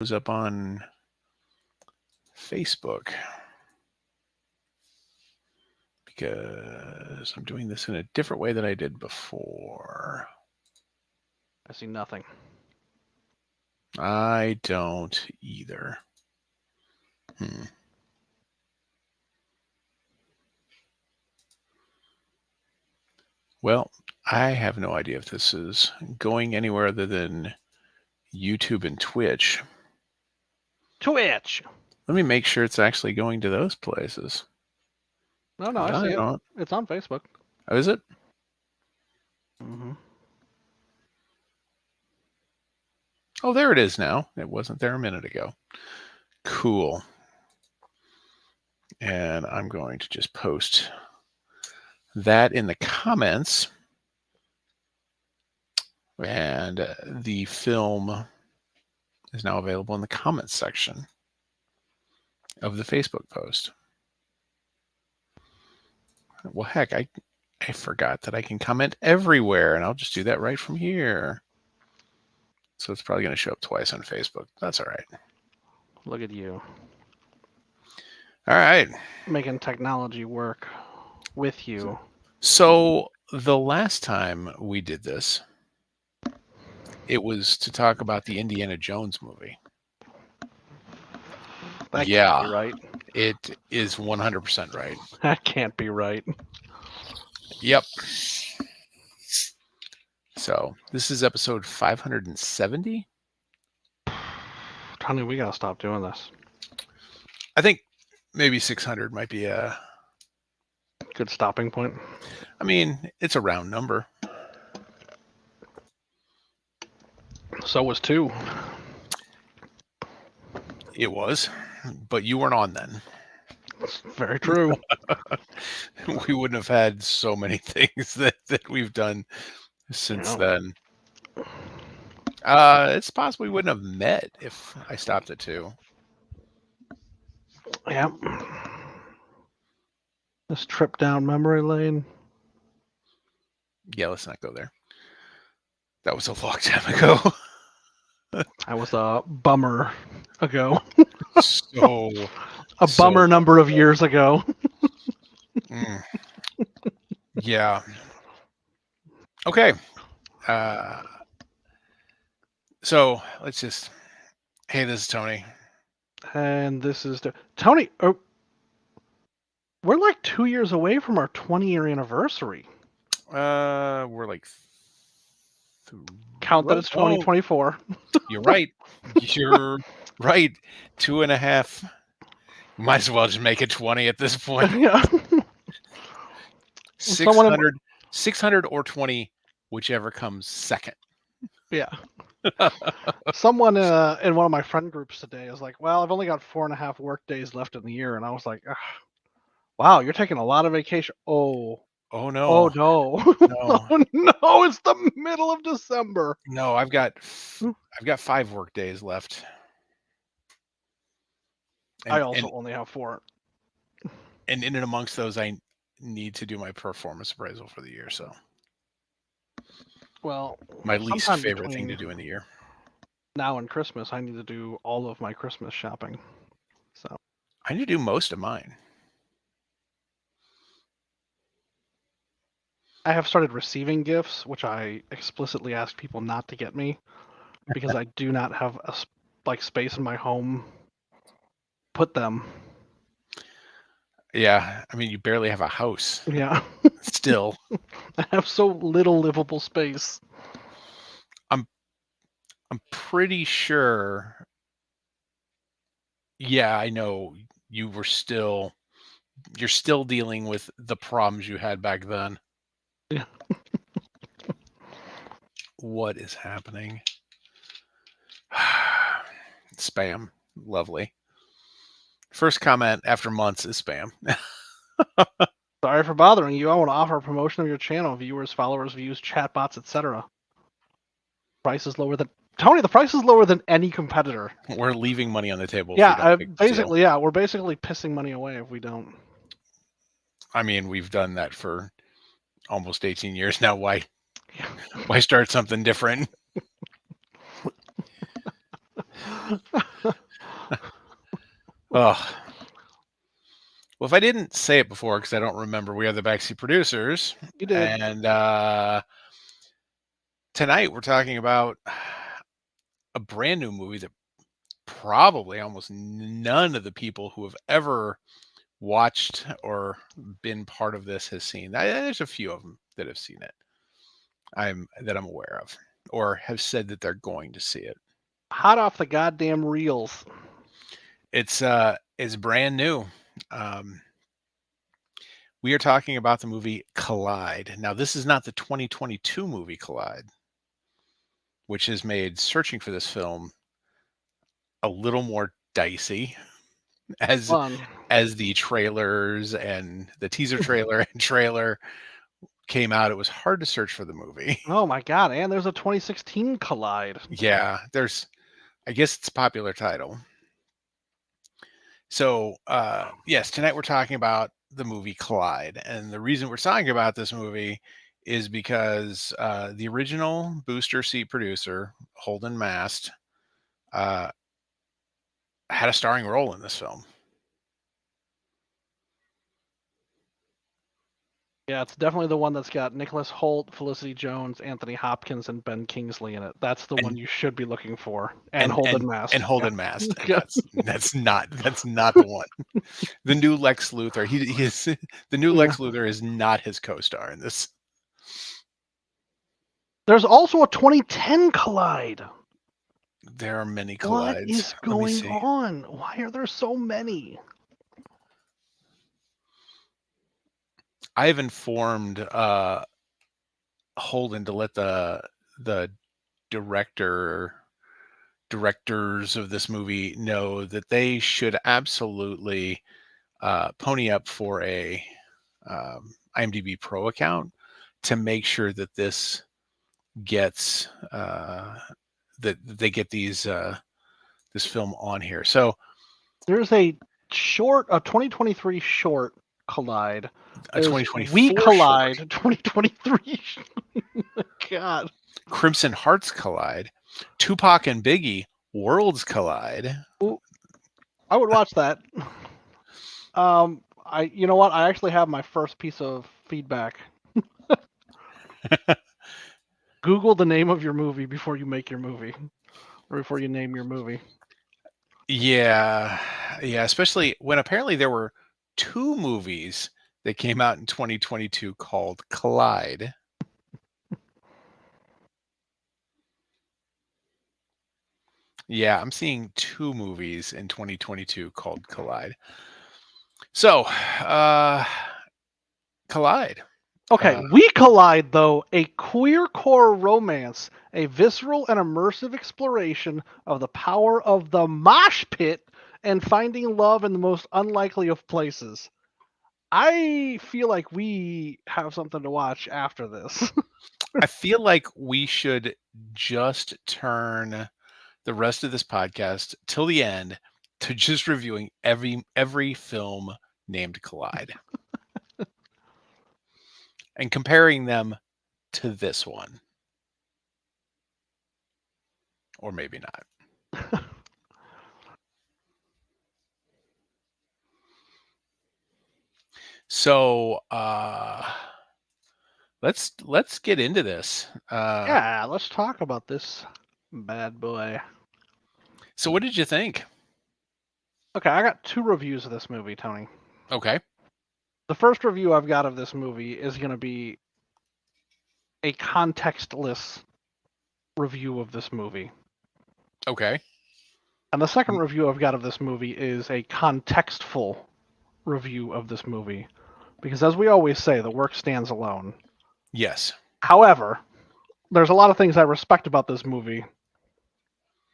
was up on Facebook because I'm doing this in a different way than I did before. I see nothing. I don't either. Well, I have no idea if this is going anywhere other than YouTube and Twitch. Twitch. Let me make sure it's actually going to those places. No, I see it. Don't. It's on Facebook. Oh, is it? Mm-hmm. Oh, there it is now. It wasn't there a minute ago. Cool. And I'm going to just post that in the comments. And the film is now available in the comments section of the Facebook post. Well, heck, I forgot that I can comment everywhere, and I'll just do that right from here. So it's probably going to show up twice on Facebook. That's all right. Look at you. All right. Making technology work with you. So the last time we did this, it was to talk about the Indiana Jones movie. That can't be right. It is 100% right. That can't be right. Yep. So this is episode 570. Honey, we gotta stop doing this. I think maybe 600 might be a good stopping point. I mean, it's a round number. So was 2. It was, but you weren't on then. That's very true. We wouldn't have had so many things that we've done since then. It's possible we wouldn't have met if I stopped at 2. Yep. This trip down memory lane. Yeah, let's not go there. That was a long time ago. That was a bummer ago. So a bummer number of years ago. Yeah. Okay. So let's just. Hey, this is Tony. And this is Tony. Oh, we're like 2 years away from our 20-year anniversary. We're like. Count that it's 2024. You're right. You're right. 2.5. Might as well just make it 20 at this point. Yeah. 600 or 20, whichever comes second. Yeah. Someone in one of my friend groups today is like, well, I've only got 4.5 work days left in the year. And I was like, wow, you're taking a lot of vacation. Oh no. Oh no. No, it's the middle of December. No, I've got 5 work days left. I also only have 4. And in and amongst those, I need to do my performance appraisal for the year. So, well, my least favorite thing to do in the year. Now and Christmas, I need to do all of my Christmas shopping. So I need to do most of mine. I have started receiving gifts, which I explicitly ask people not to get me because I do not have space in my home. Put them. Yeah, I mean, you barely have a house. Yeah. Still. I have so little livable space. I'm pretty sure. Yeah, I know you're still dealing with the problems you had back then. Yeah. What is happening? Spam. Lovely. First comment after months is spam. Sorry for bothering you. I want to offer a promotion of your channel. Viewers, followers, views, chatbots, etc. Price is lower than Tony. The price is lower than any competitor. We're leaving money on the table. Yeah, basically, yeah, we're basically pissing money away if we don't. I mean, we've done that for almost 18 years now. Why start something different? Oh. Well, if I didn't say it before, because I don't remember, we are the Backseat Producers, You did. and tonight we're talking about a brand new movie that probably almost none of the people who have ever watched or been part of this has seen. There's a few of them that have seen it. I'm aware of, or have said that they're going to see it. Hot off the goddamn reels. It's brand new. Um, we are talking about the movie Collide. Now, this is not the 2022 movie Collide, which has made searching for this film a little more dicey as Fun. as the trailers and the teaser trailer and trailer came out. It was hard to search for the movie. Oh my god, and there's a 2016 Collide. Yeah, I guess it's a popular title. So, yes, tonight we're talking about the movie Collide, and the reason we're talking about this movie is because the original booster seat producer, Holden Mast, uh, had a starring role in this film. Yeah, it's definitely the one that's got Nicholas Hoult, Felicity Jones, Anthony Hopkins, and Ben Kingsley in it. That's the one And you should be looking for. And Holden Mast. and Holden Mast, and Yeah. that's not the one. The new Lex Luthor, he is the new Yeah. Lex Luthor is not his co-star in this. There's also a 2010 Collide. There are many What collides. is Let me going see. on? Why are there so many? I've informed Holden to let the directors of this movie know that they should absolutely pony up for a IMDb Pro account to make sure that this gets that they get these this film on here. So There's a 2023 short Collide. a There's 2024 We short, Collide 2023. God. Crimson Hearts Collide, Tupac and Biggie Worlds Collide. Ooh, I would watch that. You know what? I actually have my first piece of feedback. Google the name of your movie before you make your movie, or before you name your movie. Yeah, especially when apparently there were two movies that came out in 2022 called Collide. Yeah, I'm seeing two movies in 2022 called Collide. So, Collide. Okay, We Collide, though, a queer core romance, a visceral and immersive exploration of the power of the mosh pit and finding love in the most unlikely of places. I feel like we have something to watch after this. I feel like we should just turn the rest of this podcast till the end to just reviewing every film named Collide and comparing them to this one. Or maybe not. So let's get into this. Yeah, let's talk about this bad boy. So what did you think? Okay, I got two reviews of this movie, Tony. Okay. The first review I've got of this movie is going to be a contextless review of this movie. Okay. And the second review I've got of this movie is a contextful review of this movie. Because as we always say, the work stands alone. Yes. However, there's a lot of things I respect about this movie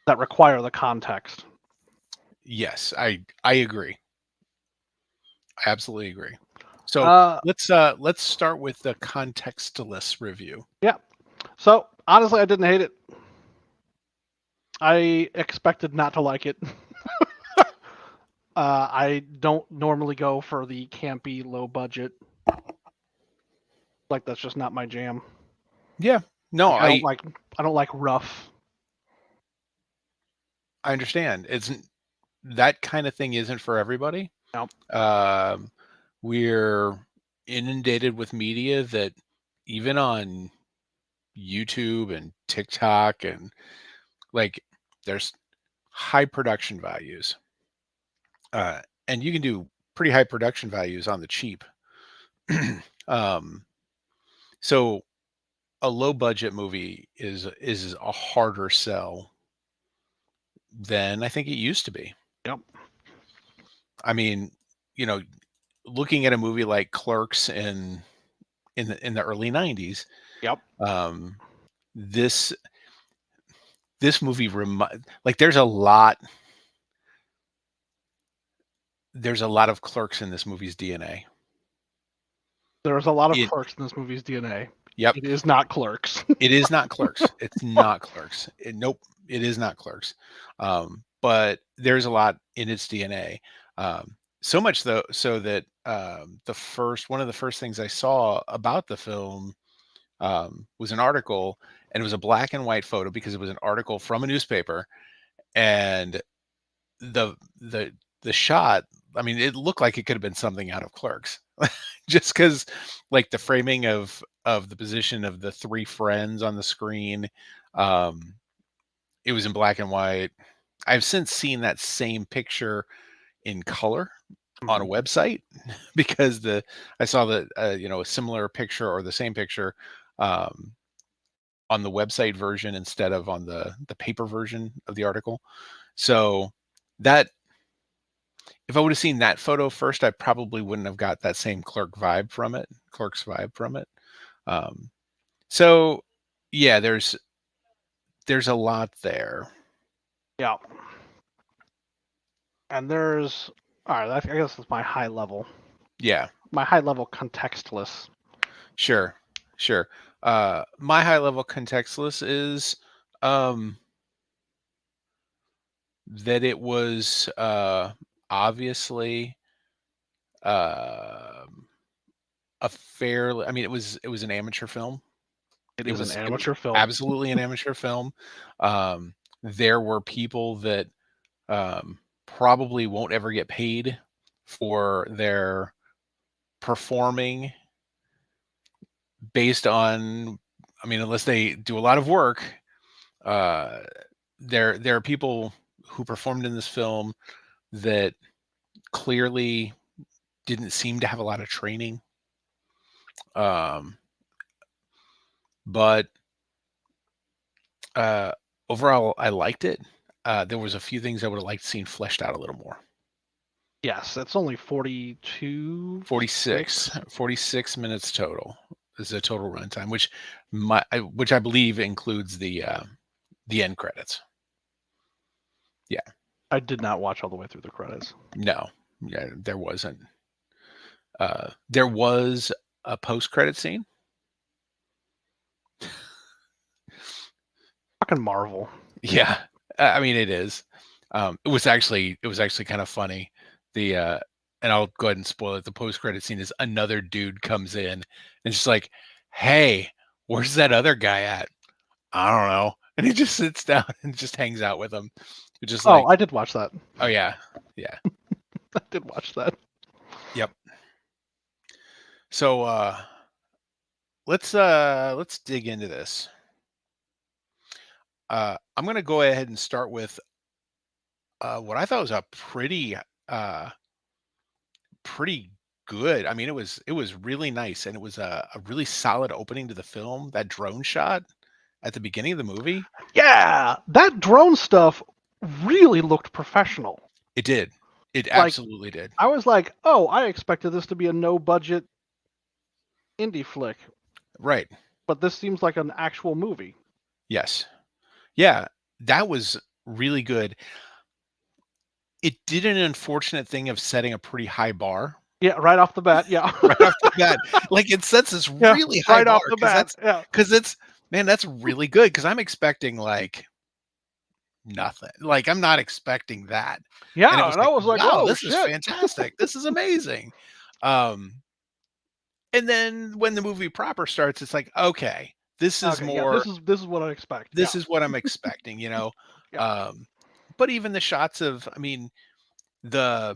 that require the context. Yes, I agree. I absolutely agree. So let's start with the contextless review. Yeah. So honestly, I didn't hate it. I expected not to like it. I don't normally go for the campy, low budget. Like that's just not my jam. Yeah. No, I don't like rough. I understand. It's that kind of thing isn't for everybody. Yep. Um, we're inundated with media that even on YouTube and TikTok and like there's high production values. And you can do pretty high production values on the cheap. um, so a low budget movie is a harder sell than I think it used to be. Yep. I mean, you know, looking at a movie like Clerks in the early '90s, Yep. um, this this movie like there's a lot of Clerks in this movie's DNA. There's a lot of It Clerks in this movie's DNA. Yep, It is not Clerks. it is not Clerks. It's not Clerks. Nope, it is not Clerks. But there's a lot in its DNA. So much so that one of the first things I saw about the film was an article, and it was a black and white photo because it was an article from a newspaper, and the the the shot. I mean, it looked like it could have been something out of Clerks, just because, like the framing of the position of the three friends on the screen. Um, it was in black and white. I've since seen that same picture in color on a Mhm. website because I saw that a similar picture or the same picture um, on the website version instead of on the paper version of the article. So that if I would have seen that photo first, I probably wouldn't have got that same Clerks vibe from it. Um, so yeah, there's a lot there. Yeah. And there's all right. I guess that's my high level. Yeah, My high level contextless. sure, sure. My high level contextless is um, that it was obviously um a fairly. I mean, it was an amateur film. It It is an was it was amateur film. absolutely an amateur film. There were people that probably won't ever get paid for their performing based on. I mean, unless they do a lot of work. Uh, there are people who performed in this film that clearly didn't seem to have a lot of training. Um, but uh, overall, I liked it. There was a few things I would have liked seen fleshed out a little more. Yes, it's only 42, 46, 6. 46 minutes total is the total runtime, which I believe includes the end credits. Yeah, I did not watch all the way through the credits. no, yeah, there wasn't. There was a post credit scene. Fucking Marvel. Yeah, I mean it is. It was actually kind of funny. The and I'll go ahead and spoil it. The post credit scene is another dude comes in and just like, "Hey, where's that other guy at?" I don't know. And he just sits down and just hangs out with him. Just Oh, like, I did watch that. oh yeah, yeah, I did watch that. yep. So let's dig into this. I'm gonna go ahead and start with what I thought was a uh pretty good. I mean, it was really nice, and it was a really solid opening to the film. That drone shot at the beginning of the movie, Yeah, that drone stuff really looked professional. it did. It Like, absolutely did. I was like, oh, I expected this to be a no budget indie flick, Right. but this seems like an actual movie. Yes. Yeah, that was really good. It did an unfortunate thing of setting a pretty high bar Yeah, right off the bat. Yeah. right off the bat. Like it sets this Yeah, really high right bar off the because bat. Yeah. it's man, that's really good because I'm expecting like nothing. Like I'm not expecting that. And it Yeah, was and I like, was like, wow, "Oh this is shit." fantastic. This is amazing. Um, and then when the movie proper starts, it's like, okay, this is Okay, yeah, more this is what I expect. Yeah. this is what I'm expecting, you know. Yeah. Um, but even the shots of, I mean, the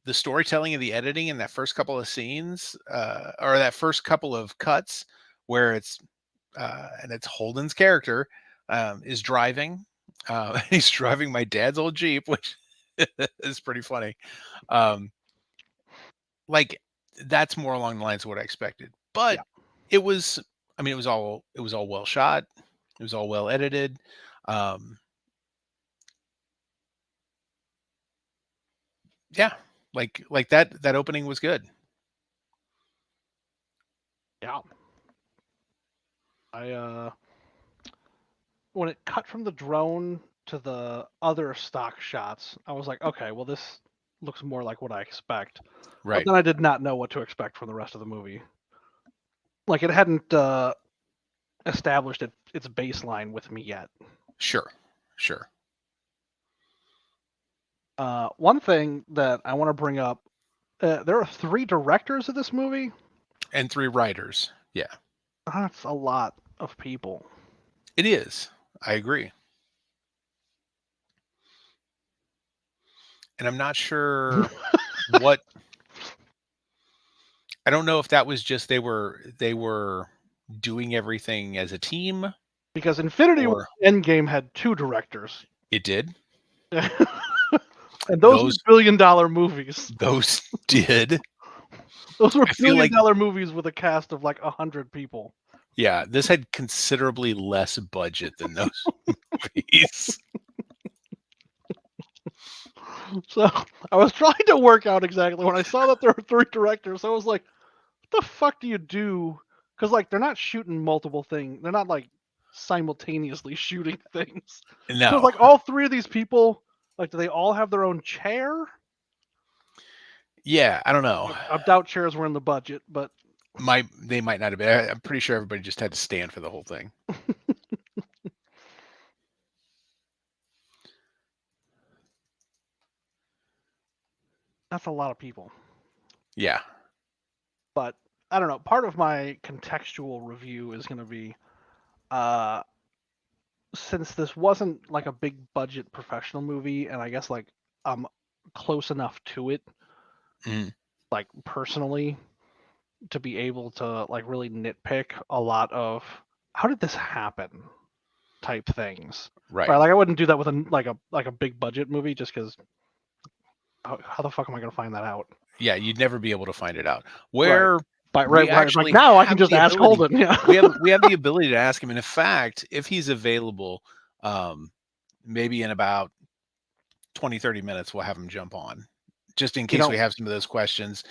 the storytelling and the editing in that first couple of scenes, or that first couple of cuts where and it's Holden's character is driving. He's driving my dad's old Jeep, which is pretty funny. Um, like that's more along the lines of what I expected. But Yeah. it was, I mean, it was all well shot. It was all well edited. Um, yeah, like that opening was good. Yeah. I when it cut from the drone to the other stock shots, I was like, okay, well this looks more like what I expect. But Right. then I did not know what to expect from the rest of the movie. Like it hadn't established its baseline with me yet. Sure. Sure. One thing that I want to bring up, there are 3 directors of this movie. And 3 writers. Yeah. That's a lot of people. It is. I agree. And I'm not sure what I don't know if that was just they were doing everything as a team Because Infinity War or Endgame had 2 directors. it did. And those were Those billion-dollar movies. those did. Those were I feel like billion-dollar movies with a cast of like 100 people. yeah, this had considerably less budget than those movies. So I was trying to work out exactly when I saw that there were 3 directors. I was like, "What the fuck do you do?" Because like they're not shooting multiple things. They're not like simultaneously shooting things. So No. like all 3 of these people, like, do they all have their own chair? Yeah, I don't know. I doubt chairs were in the budget, but They might not have been. I'm pretty sure everybody just had to stand for the whole thing. that's a lot of people. Yeah. But I don't know. Part of my contextual review is going to be, uh, since this wasn't like a big budget professional movie, and I guess like I'm close enough to it, Mhm. like personally, to be able to like really nitpick a lot of how did this happen type things. Right. Right, like I wouldn't do that with a big budget movie just because how the fuck am I gonna find that out? Yeah, you'd never be able to find it out. Right, Where right, we right. Like actually now I can have just the ask ability Holden. Yeah, we have the ability to ask him, and in fact, if he's available, um, maybe in about 20, 30 minutes, we'll have him jump on, just in you case we know, have some of those questions.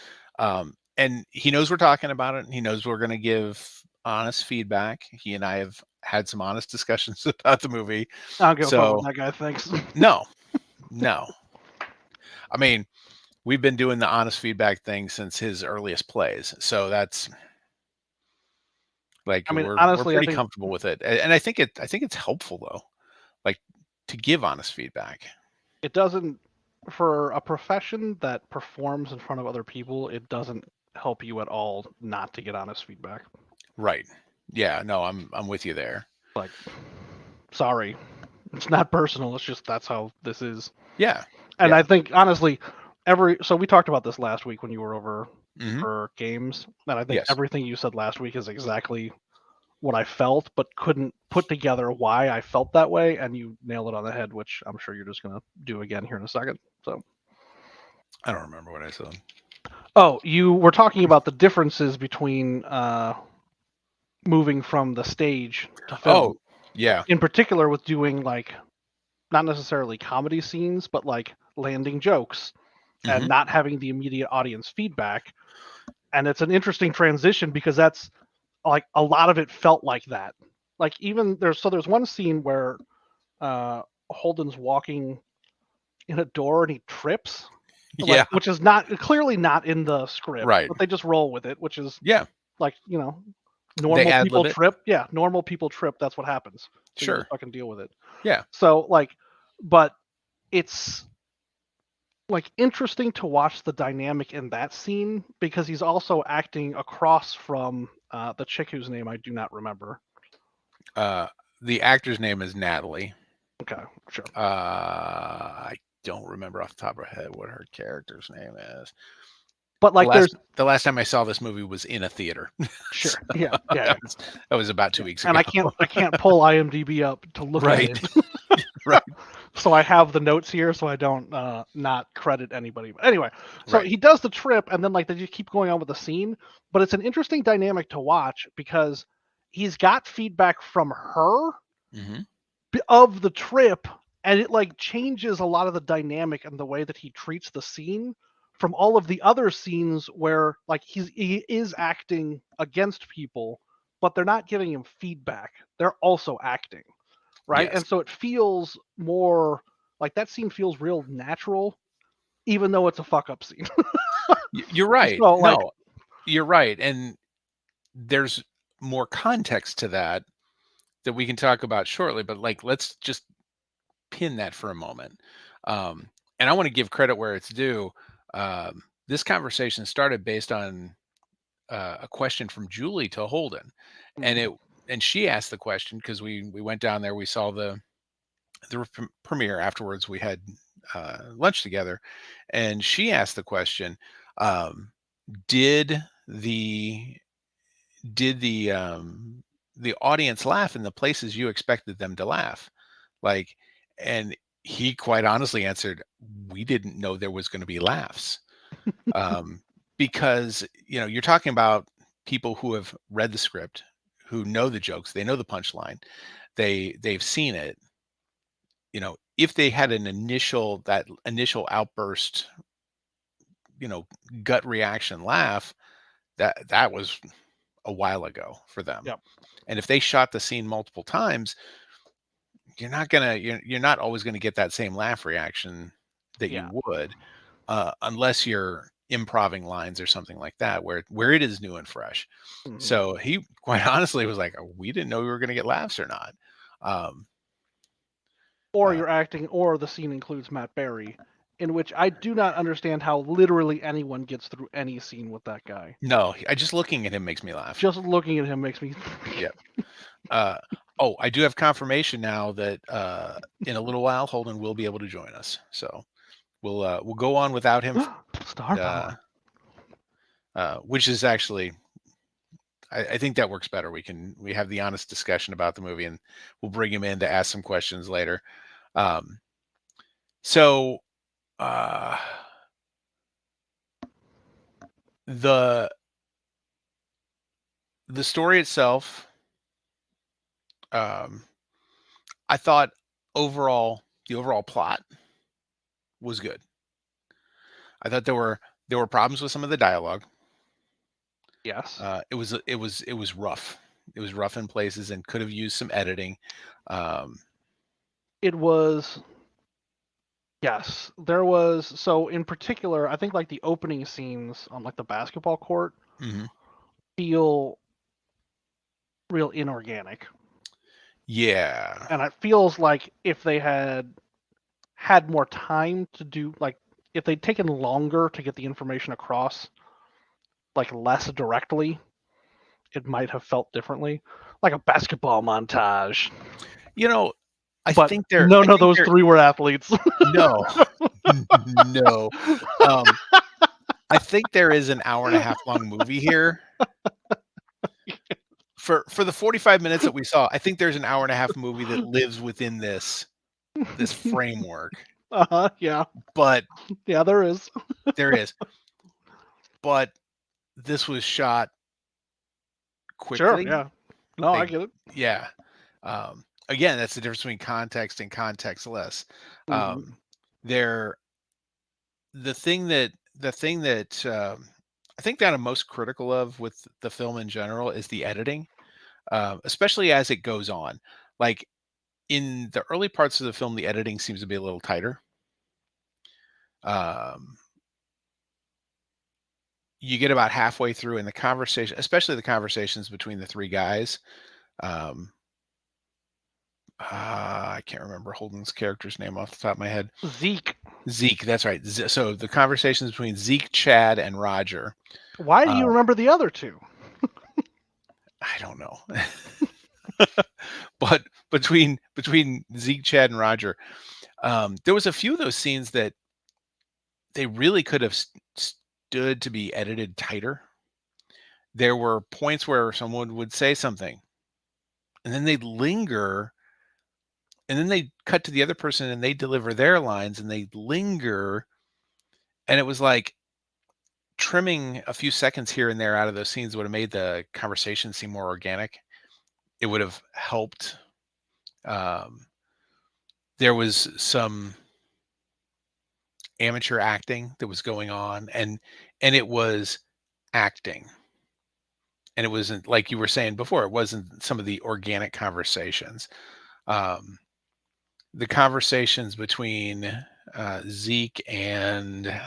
And he knows we're talking about it, and he knows we're gonna give honest feedback. He and I have had some honest discussions about the movie. I don't give a fuck what So, that guy thinks. no, no. I mean, we've been doing the honest feedback thing since his earliest plays. So that's like I mean, we're honestly, I pretty think comfortable with it. And I think it's helpful though, like to give honest feedback. it doesn't for a profession that performs in front of other people. It doesn't help you at all not to get honest feedback. Right. Yeah, no, I'm with you there. Like, sorry, it's not personal. It's just that's how this is. Yeah. And I Yeah. think honestly, so we talked about this last week when you were over Hmm. for games, and I think Yes. everything you said last week is exactly what I felt, but couldn't put together why I felt that way, and you nailed it on the head, which I'm sure you're just gonna do again here in a second. So, I don't remember what I said. oh, you were talking about the differences between moving from the stage to film, Oh, yeah. in particular with doing like not necessarily comedy scenes, but like landing jokes and Hmm. not having the immediate audience feedback. And it's an interesting transition because that's like a lot of it felt like that. Like even there's one scene where uh Holden's walking in a door and he trips, like Yeah. which is not clearly not in the script, Right. but they just roll with it, which is Yeah. like, They normal ad people lib it. trip. Yeah, normal people trip, that's what happens. So you just Sure. fucking deal with it. Yeah. So like but it's like interesting to watch the dynamic in that scene because he's also acting across from the chick whose name I do not remember. Uh, the actor's name is Natalie. Okay, sure. I don't remember off the top of my head what her character's name is. But The like, last there's the last time I saw this movie was in a theater. sure, So, yeah, yeah, yeah, that was about 2 yeah. weeks And ago. I can't pull IMDb up to look at Right, it, right, so I have the notes here, so I don't not credit anybody. But anyway, so right. he does the trip, and then like they just keep going on with the scene. But it's an interesting dynamic to watch because he's got feedback from her Mhm. of the trip, and it like changes a lot of the dynamic and the way that he treats the scene from all of the other scenes where like he is acting against people, but they're not giving him feedback, they're also acting, right? Yes. And so it feels more like that scene feels real natural, even though it's a fuck up scene. You're right. So like, No, you're right, and there's more context to that that we can talk about shortly, but, like, let's just pin that for a moment. Um, and I wanna give credit where it's due. This conversation started based on, a question from Julie to Holden, and mm, it and she asked the question because we went down there, we saw the premiere afterwards, we had, lunch together, and she asked the question, um, "Did the did the audience laugh in the places you expected them to laugh?" Like, and he quite honestly answered, "We didn't know there was gonna be laughs." Um, because, you're talking about people who have read the script, who know the jokes, they know the punchline, they've seen it. If they had that initial outburst, you know, gut reaction laugh, that was a while ago for them. yep, And if they shot the scene multiple times, you're not always gonna get that same laugh reaction that yeah, you would, unless you're improving lines or something like that, where it is new and fresh. hmm So he quite honestly was like, "We didn't know we were gonna get laughs or not." Um, or uh, you're acting, or the scene includes Matt Berry, in which I do not understand how literally anyone gets through any scene with that guy. no, I just looking at him makes me laugh. Just looking at him makes me. Yeah. Uh, oh, I do have confirmation now that in a little while Holden will be able to join us. So we'll go on without him, Star uh, power. which is actually I think that works better. We have the honest discussion about the movie, and we'll bring him in to ask some questions later. Um, so uh, the the story itself, um, I thought the overall plot was good. I thought there were problems with some of the dialogue. Yes, It was rough. It was rough in places and could have used some editing. Um, it was. Yes, there was. So in particular, I think like the opening scenes on like the basketball court mhm. feel real inorganic, Yeah. and it feels like if they had more time to do like if they'd taken longer to get the information across like less directly, it might have felt differently, like a basketball montage. You know, I But think there I none of think those there three were athletes. no. No. Um, I think there is an hour and a half long movie here. For the 45 minutes that we saw, I think there's an hour and a half movie that lives within this framework, Yeah, but yeah, there is. there is. But this was shot Sure, quickly. yeah. No, I They get it. Yeah. Again, that's the difference between context and contextless. hmm Um, there the thing that I think that I'm most critical of with the film in general is the editing, especially as it goes on. Like in the early parts of the film, the editing seems to be a little tighter. Um, you get about halfway through in the conversation, especially the conversations between the three guys. Um, I can't remember Holden's character's name off the top of my head. Zeke. Zeke, that's right. So the conversations between Zeke, Chad, and Roger. Why do Uh, you remember the other two? I don't know. But between Zeke, Chad, and Roger, there was a few of those scenes that they really could have stood to be edited tighter. There were points where someone would say something, and then they'd linger, and then they cut to the other person, and they deliver their lines, and they linger, and it was like trimming a few seconds here and there out of those scenes would have made the conversation seem more organic. It would have helped. Um, there was some amateur acting that was going on, and it was acting, and it wasn't like you were saying before. It wasn't some of the organic conversations. Um, the conversations between Zeke and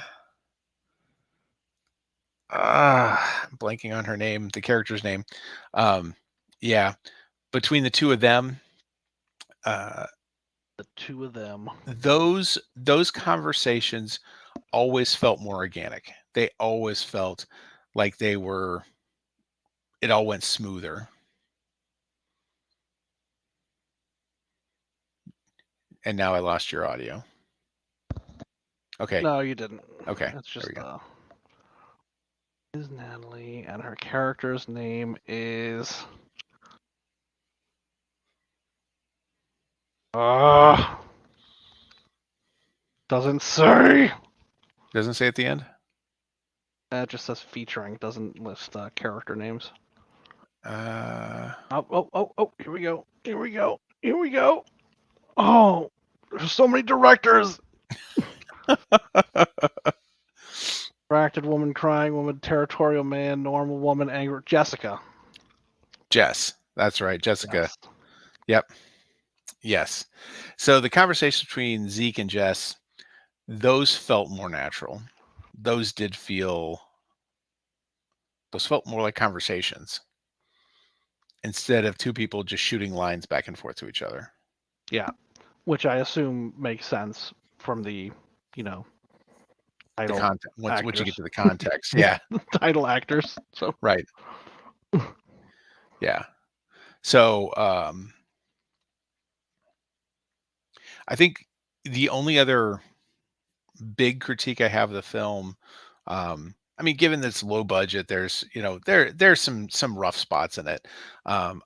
I'm blanking on her name, the character's name. Um, yeah, between the two of them, uh, The two of them. those conversations always felt more organic. They always felt like they were. It all went smoother. And now I lost your audio. Okay. No, you didn't. Okay. It's There just we go. is Natalie, and her character's name is. Doesn't say. Doesn't say at the end. It just says featuring. Doesn't list character names. Uh, Oh! Here we go. Here we go. Here we go. Oh, there's so many directors. Distracted woman, crying woman, territorial man, normal woman, angry. Jessica. Jess. That's right. Jessica. Yes. Yep. Yes. So the conversation between Zeke and Jess, those felt more natural. Those felt more like conversations instead of two people just shooting lines back and forth to each other. Yeah, which I assume makes sense from the, The title content once you actors. get to the context. Yeah. Title actors. So Right. Yeah. So I think the only other big critique I have of the film, I mean, given that it's low budget, there's there's some rough spots in it. Um,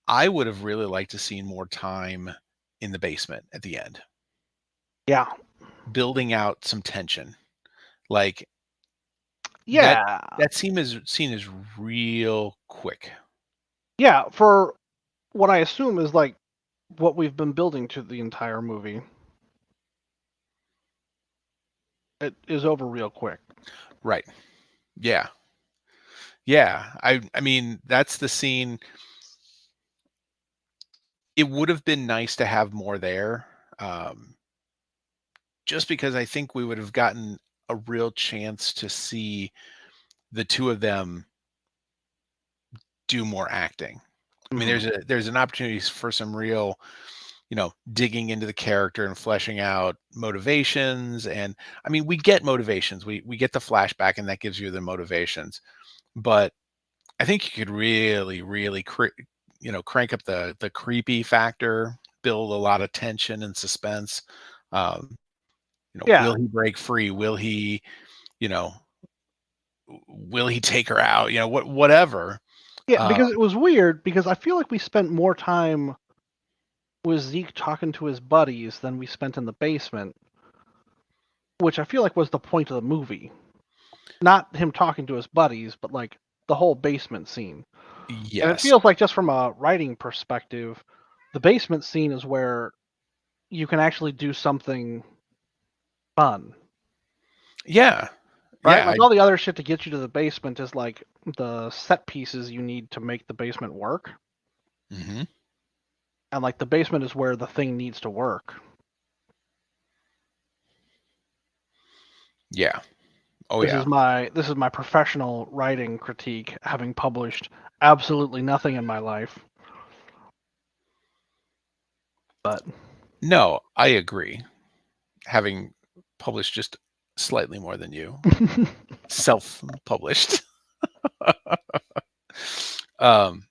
I would have really liked to seen more time in the basement at the end, yeah, building out some tension. Like that yeah, that scene is real quick. yeah. For what I assume is like what we've been building to the entire movie, it is over real quick. Right. Yeah. Yeah. I mean, that's the scene. It would have been nice to have more there. Just because I think we would have gotten a real chance to see the two of them do more acting. I mean, Mhm. there's an opportunity for some real, digging into the character and fleshing out motivations. And I mean, we get motivations. We get the flashback, and that gives you the motivations. But I think you could really, really, crank up the creepy factor, build a lot of tension and suspense. Um, Yeah, will he break free? You know, will he take her out? Whatever. yeah. Uh, Because it was weird because I feel like we spent more time with Zeke talking to his buddies than we spent in the basement, which I feel like was the point of the movie. Not him talking to his buddies, but like the whole basement scene. And it yes. feels like just from a writing perspective, the basement scene is where you can actually do something fun, Yeah. right? Yeah. Like all the other shit to get you to the basement is like the set pieces you need to make the basement work. Mhm. And like the basement is where the thing needs to work. Yeah. Oh, This yeah. is my professional writing critique, having published absolutely nothing in my life. But No, I agree. Having published just slightly more than you, self-published. Um,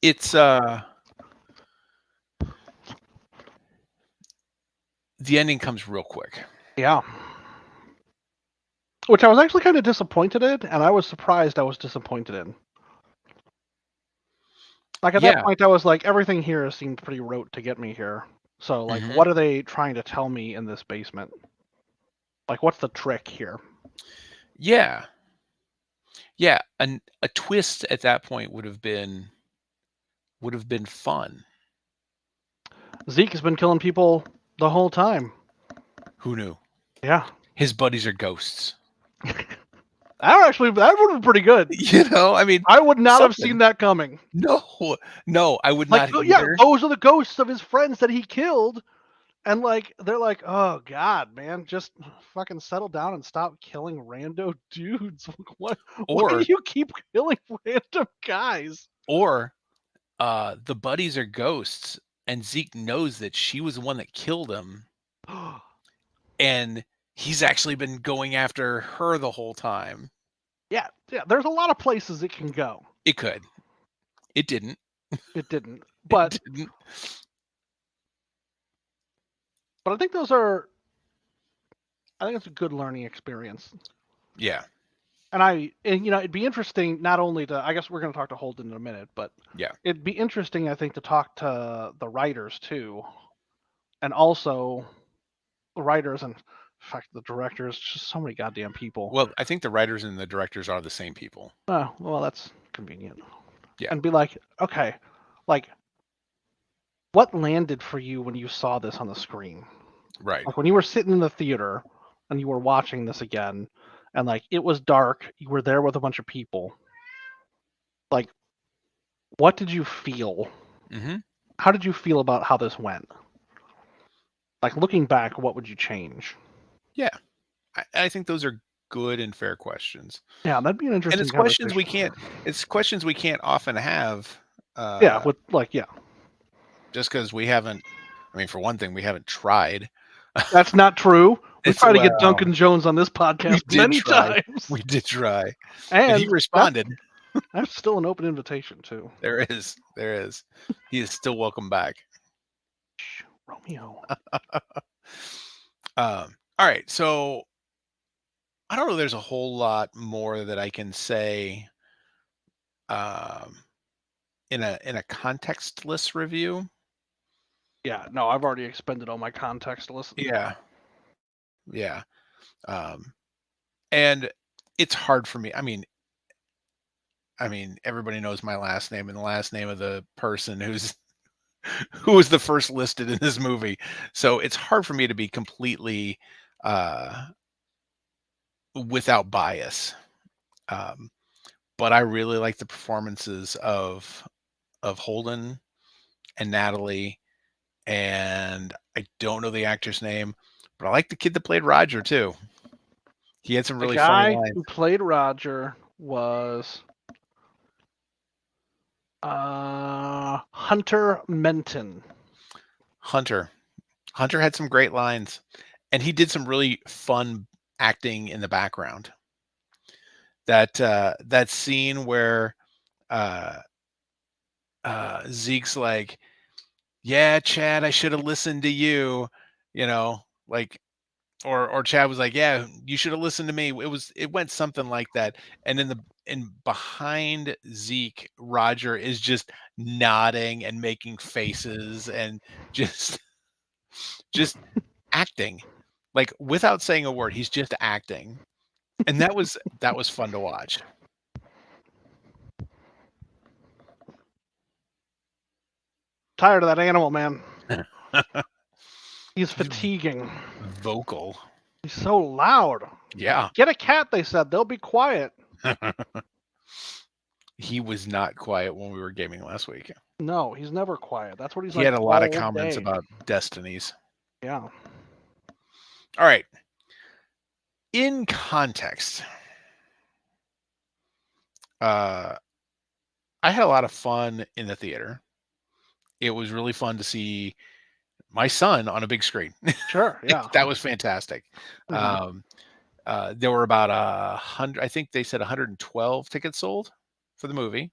It's the ending comes real quick. Yeah. Which I was actually kind of disappointed in, and I was surprised I was disappointed in. Like at that Yeah. point, I was like, everything here seemed pretty rote to get me here. So, like, Hmm. what are they trying to tell me in this basement? Like, what's the trick here? Yeah. Yeah. And a twist at that point would have been fun. Zeke has been killing people the whole time. Who knew? Yeah. His buddies are ghosts. That would have been pretty good. I mean, I would not have something. seen that coming. No, no, I would Like, not yeah, either. those are the ghosts of his friends that he killed. And like they're like, oh god, man, just fucking settle down and stop killing rando dudes. What? Why do Or you keep killing random guys? or the buddies are ghosts, and Zeke knows that she was the one that killed him, and he's actually been going after her the whole time. Yeah, yeah. There's a lot of places it can go. It could. It didn't. It didn't, It but didn't. I think those are. I think it's a good learning experience. Yeah. And it'd be interesting not only to. I guess we're going to talk to Holden in a minute, but Yeah. it'd be interesting, I think, to talk to the writers too, and also the writers and, in fact, the directors. Just so many goddamn people. Well, I think the writers and the directors are the same people. Oh, well, that's convenient. Yeah. And be like, okay, like, what landed for you when you saw this on the screen? Right. Like when you were sitting in the theater and you were watching this again, and like it was dark, you were there with a bunch of people. Like, what did you feel? Hmm. How did you feel about how this went? Like looking back, what would you change? Yeah. I think those are good and fair questions. Yeah, that'd be an And interesting it's questions we conversation. can't it's questions we can't often have Yeah, with like, yeah, just because we haven't. I mean, for one thing, we haven't tried. that's not true. We It's try to get well, Duncan Jones on this we podcast did many try. times, We did try, and he and responded. that's still an open invitation too. There is. He is still welcome back. Shh, Romeo. All right, so I don't know. There's a whole lot more that I can say um, in a contextless review. Yeah, no, I've already expended all my context. Listen, Yeah, yeah, um, and it's hard for me. I mean, everybody knows my last name and the last name of the person who was the first listed in this movie. So it's hard for me to be completely uh, without bias. Um, but I really like the performances of Holden and Natalie, and I don't know the actor's name, but I like the kid that played Roger too. He had some the really funny guy lines. who played Roger was Hunter Menton. Hunter. Hunter had some great lines, and he did some really fun acting in the background. That scene where uh, Zeke's like, "Yeah, Chad, I should have listened to you," like, or Chad was like, "Yeah, you should have listened to me." It went something like that, and in behind Zeke, Roger is just nodding and making faces and just just acting, like, without saying a word. He's just acting, and that was fun to watch. Tired of that animal, man. He's fatiguing. Vocal, He's so loud. yeah. Get a cat, they said. They'll be quiet. He was not quiet when we were gaming last week. No, he's never quiet. That's what he's He like had a lot of all comments day. about Destinies. Yeah. All right. In context, uh, I had a lot of fun in the theater. It was really fun to see my son on a big screen. Sure. Yeah. That was fantastic. Mhm. Um, there were about 100, I think they said 112 tickets sold for the movie.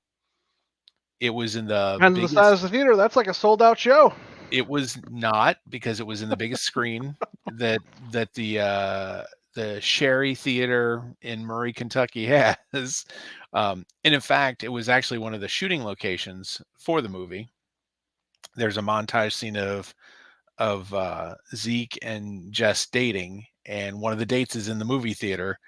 It was in the Depends on the size biggest. of the theater. That's like a sold out show. It was not, because it was in the biggest screen that the Sherry Theater in Murray, Kentucky has. And in fact, it was actually one of the shooting locations for the movie. There's a montage scene of Zeke and Jess dating, and one of the dates is in the movie theater,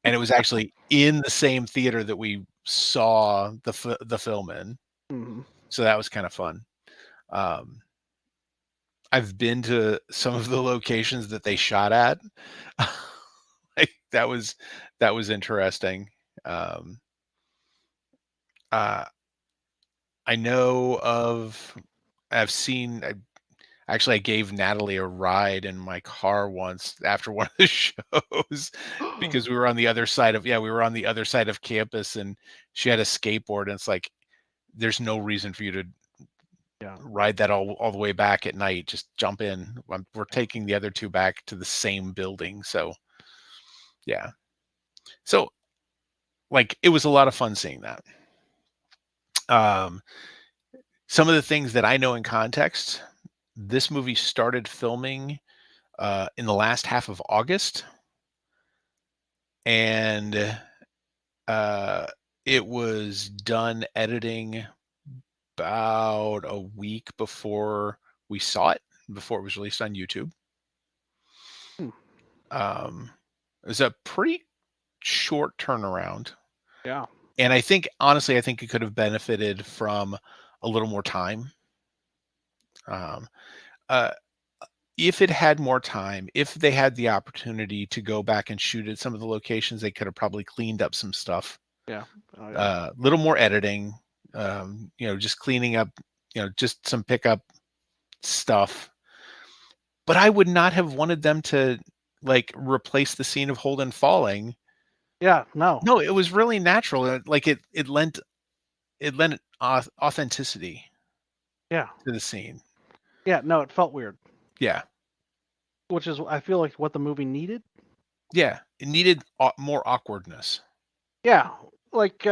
and it was actually in the same theater that we saw the film in. Mhm. So that was kind of fun. Um, I've been to some of the locations that they shot at. Like, that was interesting. Um, uh, I know of I've seen actually, I gave Natalie a ride in my car once after one of the shows because we were on the other side of campus, and she had a skateboard, and it's like, there's no reason for you to Yeah. ride that all the way back at night. Just jump in. We're taking the other two back to the same building. So, yeah. So, like, it was a lot of fun seeing that. Um, some of the things that I know in context, this movie started filming in the last half of August, and uh, it was done editing about a week before we saw it, before it was released on YouTube. Hmm. Um, it was a pretty short turnaround, Yeah. and I think, honestly, I think it could have benefited from a little more time. Um, uh, if it had more time, if they had the opportunity to go back and shoot at some of the locations, they could have probably cleaned up some stuff. Yeah. Oh, yeah. Little more editing, just cleaning up, just some pickup stuff. But I would not have wanted them to, like, replace the scene of Holden falling. Yeah. No. No, it was really natural. Like, it lent authenticity Yeah. to the scene. Yeah. No, it felt weird, Yeah, which is I feel like what the movie needed. yeah. It needed more awkwardness. Yeah. Like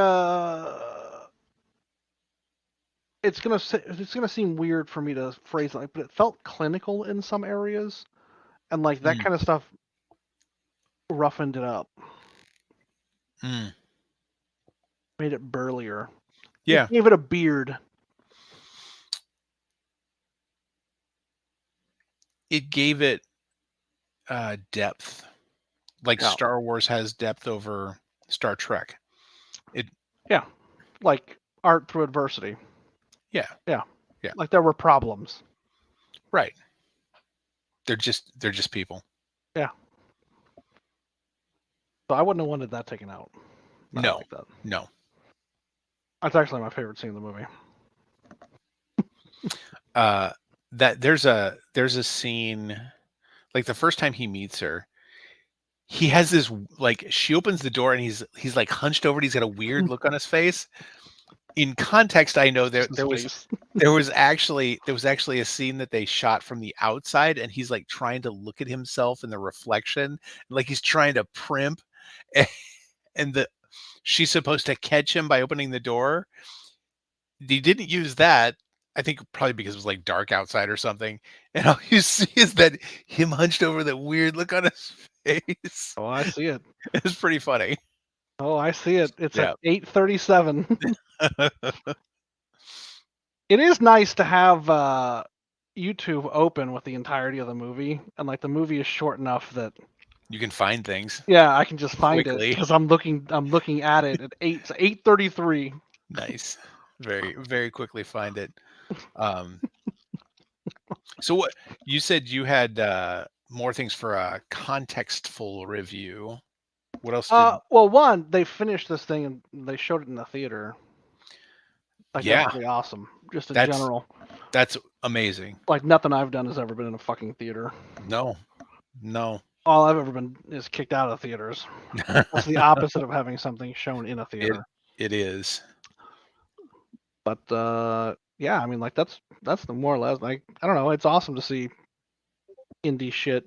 it's gonna seem weird for me to phrase it, like, but it felt clinical in some areas, and like that Mm, kind of stuff roughened it up, mm. made it burlier. It Yeah, gave it a beard. it gave it depth, like Yeah. Star Wars has depth over Star Trek. It, Yeah. Like art through adversity. yeah, Yeah. yeah, Like there were problems. right. They're just people. Yeah. So I wouldn't have wanted that taken out. No, I No, like that. no. That's actually my favorite scene in the movie. Uh, that there's a scene, like, the first time he meets her, he has this, like, she opens the door and he's like hunched over. And he's got a weird look on his face. In context, I know there Just his there was face. there was actually a scene that they shot from the outside, and he's like trying to look at himself in the reflection, like he's trying to primp, and she's supposed to catch him by opening the door. They didn't use that. I think probably because it was like dark outside or something. And all you see is that him hunched over, that weird look on his face. Oh, I see it. It's pretty funny. Oh, I see it. It's at Yeah. 8:37. It is nice to have YouTube open with the entirety of the movie, and like the movie is short enough that You can find things yeah, I can just find it quickly. because I'm looking at it at 8:33. Nice. Very, very quickly find it. Um, so what you said, you had more things for a contextful review. What else did Well, one, they finished this thing and they showed it in the theater. Like that's Yeah, pretty awesome, just in that's general. that's amazing. Like nothing I've done has ever been in a fucking theater. No. No. All I've ever been is kicked out of theaters. That's the opposite of having something shown in a It theater. it is. But yeah, I mean, like that's the more or less like I don't know. It's awesome to see indie shit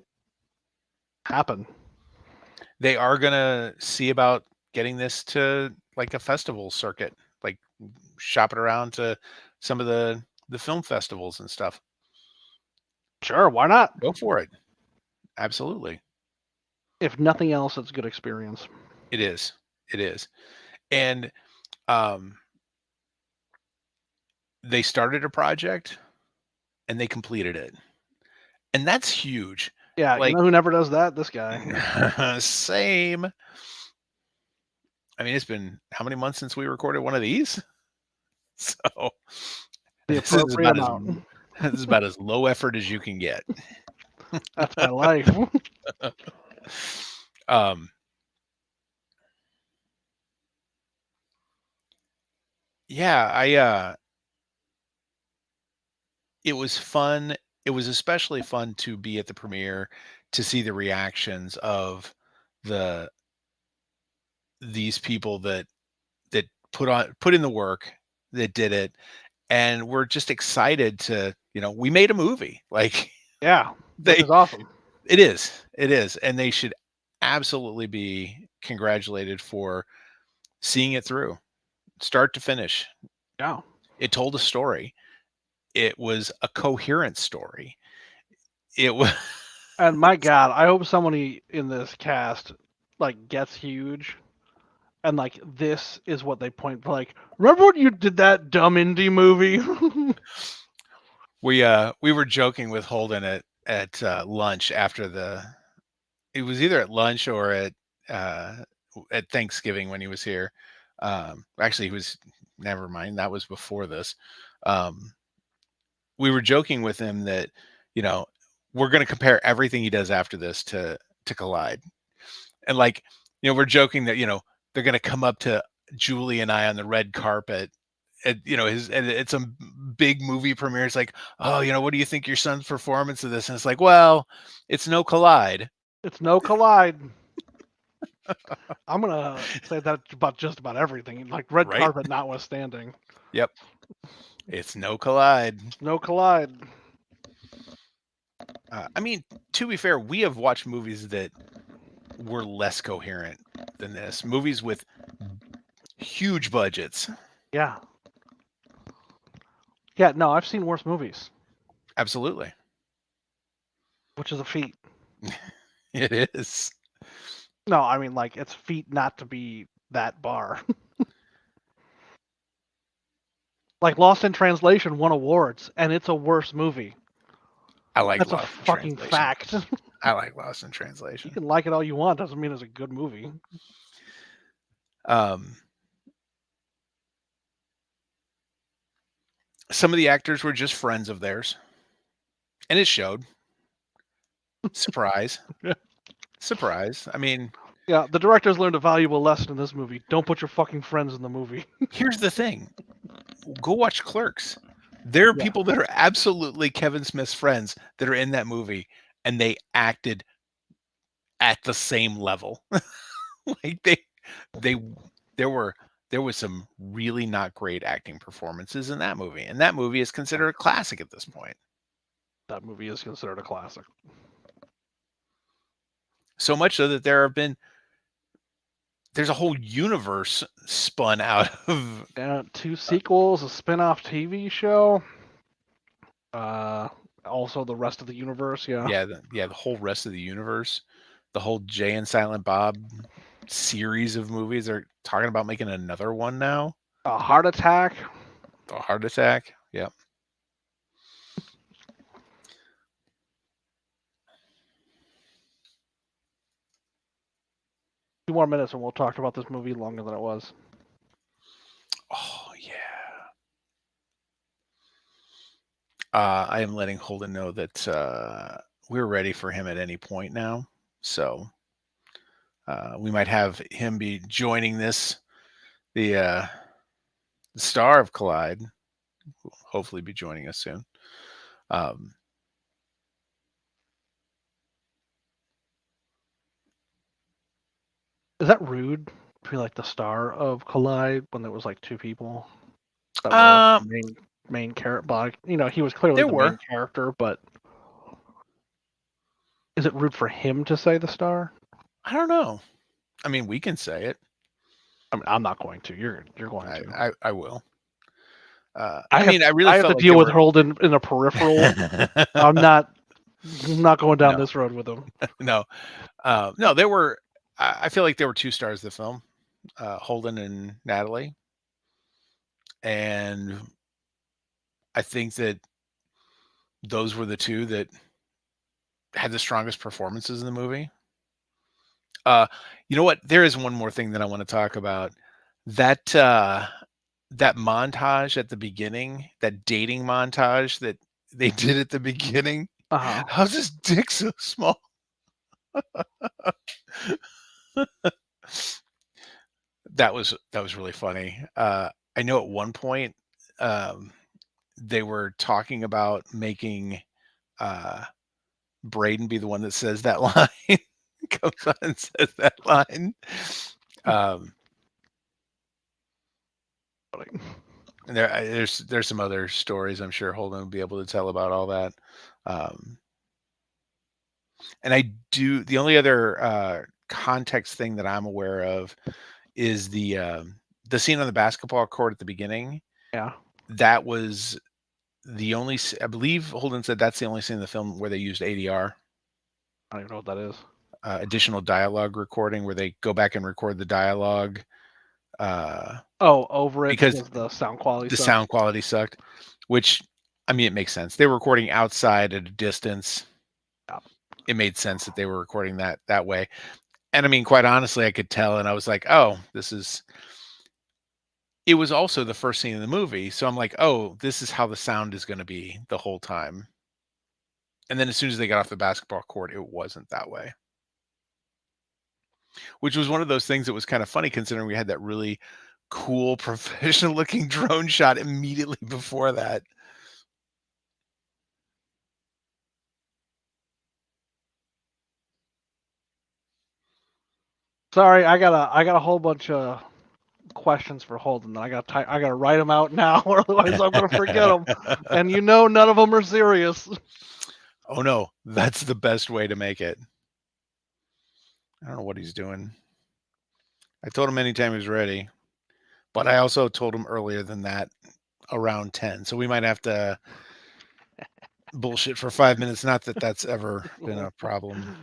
happen. They are gonna see about getting this to, like, a festival circuit, like shop it around to some of the film festivals and stuff. Sure, why not? Go for it. Absolutely. If nothing else, it's a good experience. It is. It is. And um, they started a project and they completed it. And that's huge. Yeah, you Like, know who never does that? This guy. same. I mean, it's been how many months since we recorded one of these? So The this is appropriate about as amount. this is about as low effort as you can get. That's my life. Um, yeah, it was fun. It was especially fun to be at the premiere to see the reactions of the these people that put in the work, that did it, and we're just excited to, we made a movie. Like Yeah, which they is awesome. it is, and they should absolutely be congratulated for seeing it through, start to finish. Yeah. It told a story. It was a coherent story. It was And my God, I hope somebody in this cast like gets huge, and like this is what they point like. Remember when you did that dumb indie movie? we were joking with Holden at lunch after it was either at lunch or uh at Thanksgiving when he was here. Actually, he was, never mind, that was before this. Um, we were joking with him that, you know, we're going to compare everything he does after this to Collide. And like, we're joking that, they're going to come up to Julie and I on the red carpet at, it's a big movie premiere. It's like, oh, what do you think your son's performance of this? And it's like, well, it's no Collide. It's no Collide. I'm gonna say that about just about everything, like red Right? carpet notwithstanding. Yep. It's no Collide. It's no Collide. I mean, to be fair, we have watched movies that were less coherent than this. Movies with huge budgets. Yeah. Yeah, no, I've seen worse movies, Absolutely. which is a feat. It is. No, I mean like it's feat not to be that bar. Like Lost in Translation won awards, and it's a worse movie. I like That's a Lost in fucking Translation. fact. I like Lost in You Translation. can like it all you want, doesn't mean it's a good movie. Some of the actors were just friends of theirs, and it showed. Surprise. Yeah. Surprise. I mean, Yeah, the directors learned a valuable lesson in this movie. Don't put your fucking friends in the movie. here's the thing. Go watch Clerks. There are Yeah. people that are absolutely Kevin Smith's friends that are in that movie, and they acted at the same level. Like they there was some really not great acting performances in that movie, and that movie is considered a classic at this point. That movie is considered a classic. So much so that there's a whole universe spun out of. 2 sequels, a spin-off TV show. Also the rest of the universe. Yeah. The whole rest of the universe, the whole Jay and Silent Bob series of movies. They're talking about making another one now. A Heart Attack. The Heart Attack. Yep. 2 more minutes and we'll talk about this movie longer than it was. Oh yeah. I am letting Holden know that we're ready for him at any point now. So we might have him be joining the star of Collide. Will hopefully be joining us soon. Is that rude to be like the star of Collide when there was like 2 people that were main character? But he was clearly the main character. But is it rude for him to say the star? I don't know. I mean, we can say it. I mean, I'm not going to. You're going to. I will. I mean, I really I have to felt like they deal with were. Holden in a peripheral. I'm not going down No, this road with him. no, no. They were. I feel like there were two stars of the film, Holden and Natalie, and I think that those were the two that had the strongest performances in the movie. Uh, you know what? There is one more thing that I want to talk about. That that montage at the beginning, that dating montage that they did at the beginning. Uh-huh. How's his dick so small? That was really funny. I know at one point um, they were talking about making uh, Braden be the one that says that line. Comes on and says that line. Um, and there's some other stories I'm sure Holden will be able to tell about all that. Um, and I do the only other context thing that I'm aware of is the scene on the basketball court at the beginning. Yeah. That was the only. I believe Holden said that's the only scene in the film where they used ADR, I don't even know what that is. additional dialogue recording, where they go back and record the dialogue Oh, over it because because the sound quality the sucks. sound quality sucked. Which, I mean, it makes sense. They were recording outside at a distance. Yeah. It made sense that they were recording that way. And I mean, quite honestly, I could tell, and I was like, oh, this is. It was also the first scene in the movie, so I'm like, oh, this is how the sound is going to be the whole time. And then as soon as they got off the basketball court, it wasn't that way. Which was one of those things that was kind of funny considering we had that really cool professional looking drone shot immediately before that. Sorry, I got a whole bunch of questions for Holden. I got to write them out now, or otherwise I'm gonna forget them. And none of them are serious. Oh no, that's the best way to make it. I don't know what he's doing. I told him anytime he's ready, but I also told him earlier than that, around 10. So we might have to bullshit for 5 minutes. Not that that's ever been a problem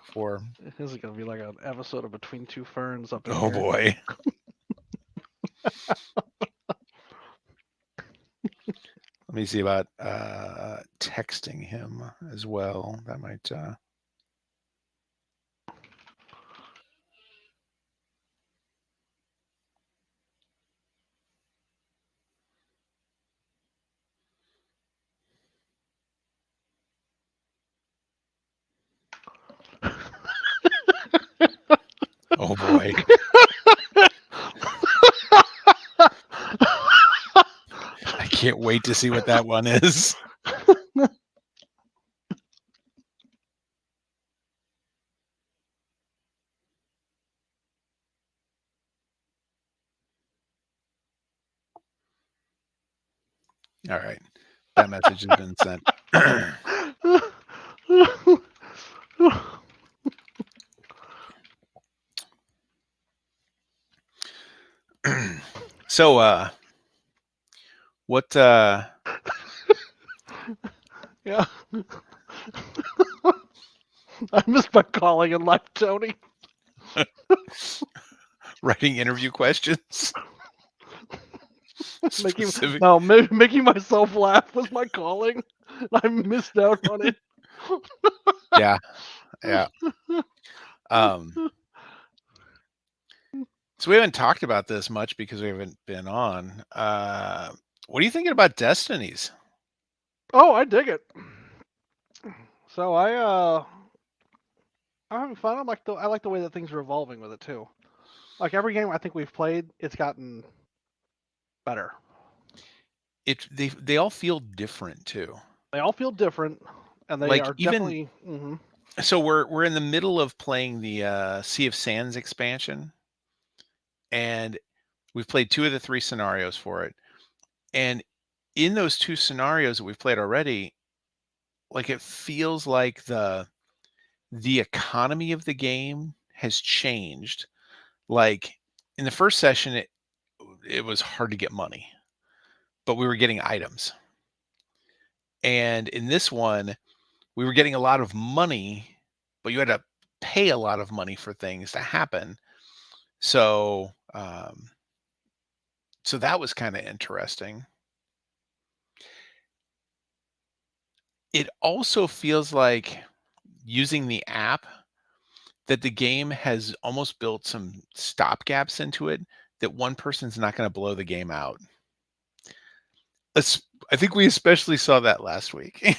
before. This is gonna be like an episode of Between Two Ferns up in Oh here. boy. Let me see about texting him as well. That might. Oh boy. I can't wait to see what that one is. All right. That message has been sent. So what Yeah. I missed my calling in life, Tony. writing interview questions? Specific. Making myself laugh was my calling. I missed out on it. Yeah. Yeah. So we haven't talked about this much because we haven't been on. What are you thinking about Destinies? Oh, I dig it. So I'm having fun. I like the way that things are evolving with it too. Like every game I think we've played, it's gotten better. They all feel different too. They all feel different, and they Like are even definitely. Mm-hmm. so we're in the middle of playing the Sea of Sands expansion, and we've played 2 of the 3 scenarios for it. And in those 2 scenarios that we've played already, like it feels like the economy of the game has changed. Like in the first session, it was hard to get money. but we were getting items. And in this one, we were getting a lot of money, but you had to pay a lot of money for things to happen. So, so that was kind of interesting. It also feels like using the app that the game has almost built some stop gaps into it that one person's not going to blow the game out. I think we especially saw that last week.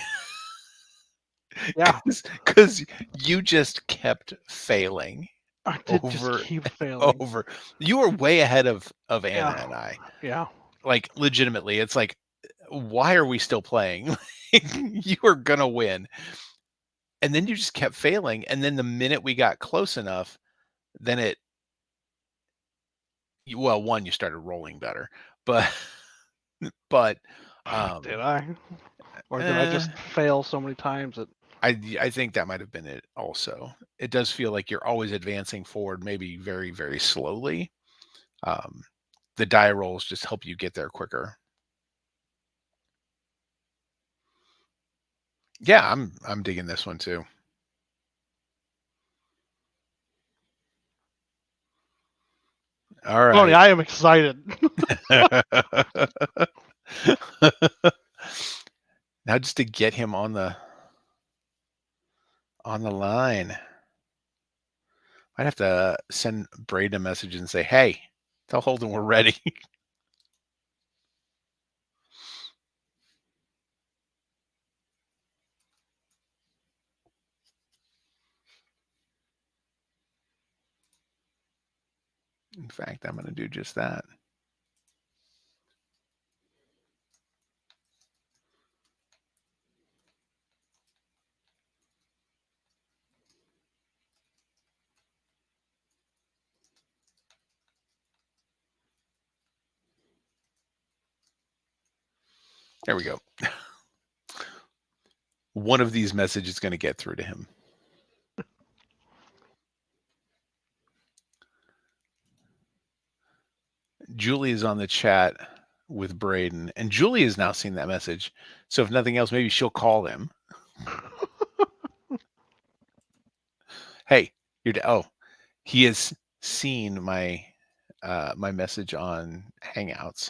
Yeah, Because you just kept failing I did just over keep failing. over. You were way ahead of Anna Yeah, and I. yeah. Like legitimately, it's like, why are we still playing? You were gonna win, and then you just kept failing. And then the minute we got close enough, then well, one, you started rolling better, but but Did um, I? Or did I eh, just fail so many times that I think that might have been it. Also, it does feel like you're always advancing forward, maybe very very slowly. Um, the die rolls just help you get there quicker. Yeah, I'm digging this one too. All Tony, right. I am excited. Now just to get him on the line. I'd have to send Braden a message and say, "Hey, tell Holden we're ready." In fact, I'm going to do just that. There we go. One of these messages is going to get through to him. Julie is on the chat with Braden, and Julie has now seen that message. So if nothing else, maybe she'll call him. Hey, oh, he has seen my my message on Hangouts.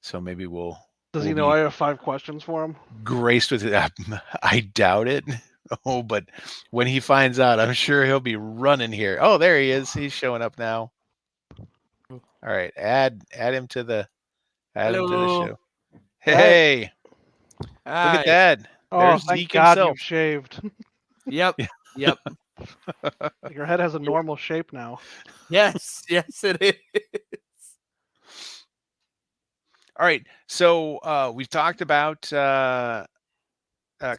So maybe Does we'll he know be I have 5 questions for him? graced with it. I doubt it. Oh, but when he finds out, I'm sure he'll be running here. Oh, there he is. He's showing up now. All right, add him to the Hello. show. Hey. Hey, look at Hi. that. Oh, There's thank Zeke God himself. you've shaved. Yep. Yep. Your head has a normal shape now. Yes. Yes, it is. All right, so we've talked about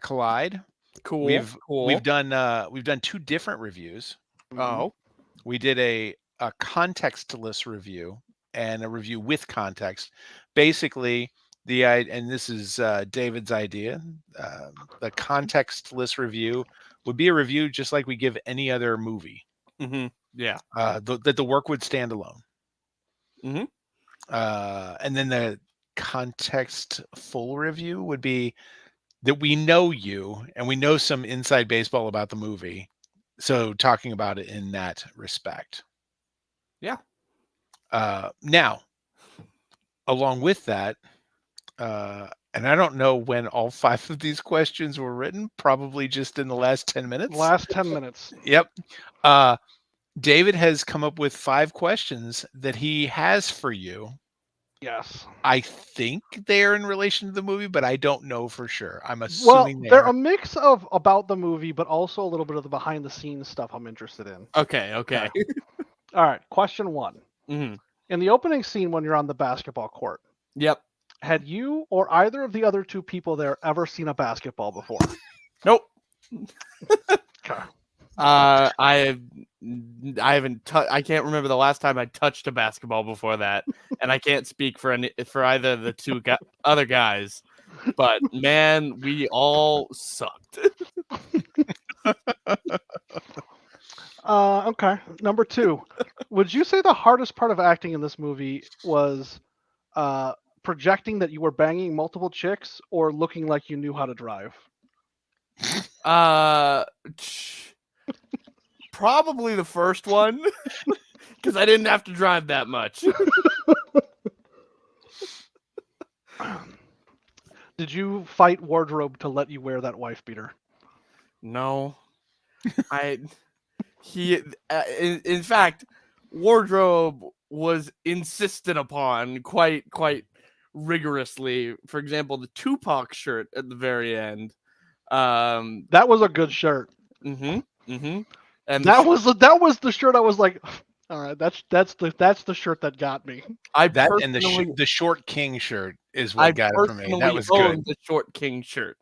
Collide. Cool. We've done 2 different reviews. Oh. We did a contextless review and a review with context. Basically, and this is David's idea. The contextless review would be a review just like we give any other movie. Mm-hmm. Yeah. That the work would stand alone. Mm-hmm. And then the context full review would be that we know you and we know some inside baseball about the movie. So talking about it in that respect. Yeah. Now, along with that, and I don't know when all 5 of these questions were written, probably just in the last 10 minutes. Last 10 minutes. Yep. David has come up with 5 questions that he has for you. Yes. I think they're in relation to the movie, but I don't know for sure. I'm Well, assuming they're a mix of about the movie, but also a little bit of the behind the scenes stuff I'm interested in. Okay. All right. Question 1. Mm-hmm. In the opening scene when you're on the basketball court, Yep. had you or either of the other 2 people there ever seen a basketball before? Nope. Okay. I haven't. I can't remember the last time I touched a basketball before that, and I can't speak for either of the 2 other guys. But man, we all sucked. Okay. Number 2. Would you say the hardest part of acting in this movie was projecting that you were banging multiple chicks or looking like you knew how to drive? Probably the first one, because I didn't have to drive that much. Did you fight wardrobe to let you wear that wife beater? No, in fact, wardrobe was insisted upon quite rigorously. For example, the Tupac shirt at the very end. That was a good shirt. And that was the shirt I was like, all right, that's the shirt that got me. And the short king shirt is what got it for me. That was owned good. The short king shirt.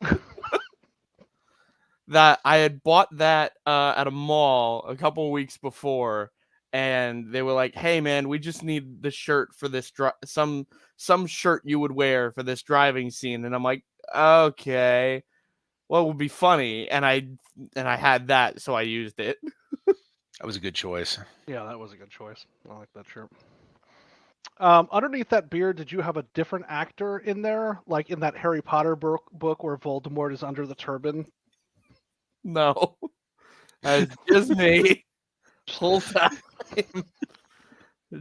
That I had bought that at a mall a couple of weeks before, and they were like, "Hey, man, we just need the shirt for this some shirt you would wear for this driving scene." And I'm like, "Okay, what would be funny?" And I had that, so I used it. That was a good choice. Yeah, that was a good choice. I like that shirt. Underneath that beard, did you have a different actor in there, like in that Harry Potter book where Voldemort is under the turban? No, that's just me. Whole time.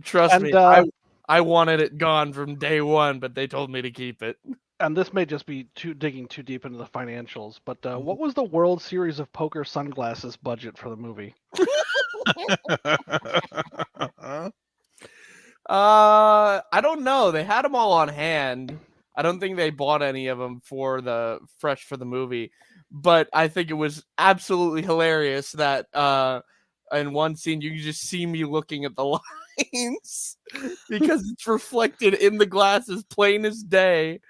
Trust me, I wanted it gone from day one, but they told me to keep it. And this may just be digging too deep into the financials, but what was the World Series of Poker sunglasses budget for the movie? I don't know. They had them all on hand. I don't think they bought any of them for the movie, but I think it was absolutely hilarious that in one scene you can just see me looking at the lines because it's reflected in the glasses plain as day.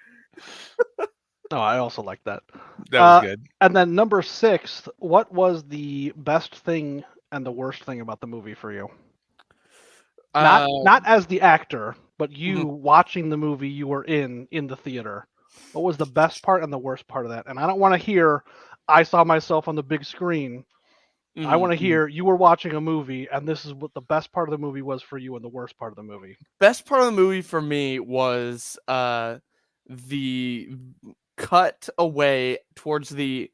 Oh, I also like that. That was good. And then number 6, what was the best thing and the worst thing about the movie for you? Not as the actor, but you watching the movie you were in the theater. What was the best part and the worst part of that? And I don't want to hear, I saw myself on the big screen. I want to hear you were watching a movie and this is what the best part of the movie was for you and the worst part of the movie. Best part of the movie for me was the cut away towards the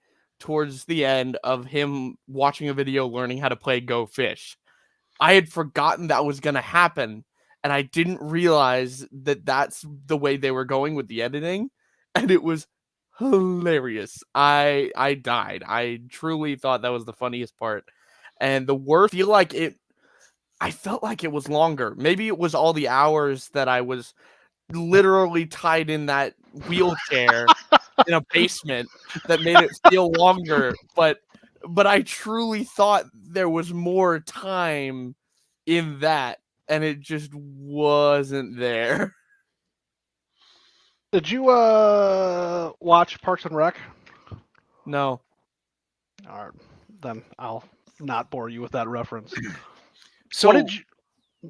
end of him watching a video learning how to play Go Fish. I had forgotten that was going to happen, and I didn't realize that that's the way they were going with the editing, and it was hilarious. I died. I truly thought that was the funniest part. And the worst, I felt like it was longer. Maybe it was all the hours that I was literally tied in that wheelchair in a basement that made it feel longer, but I truly thought there was more time in that, and it just wasn't there. Did you watch Parks and Rec? No. All right, then I'll not bore you with that reference. So what did you...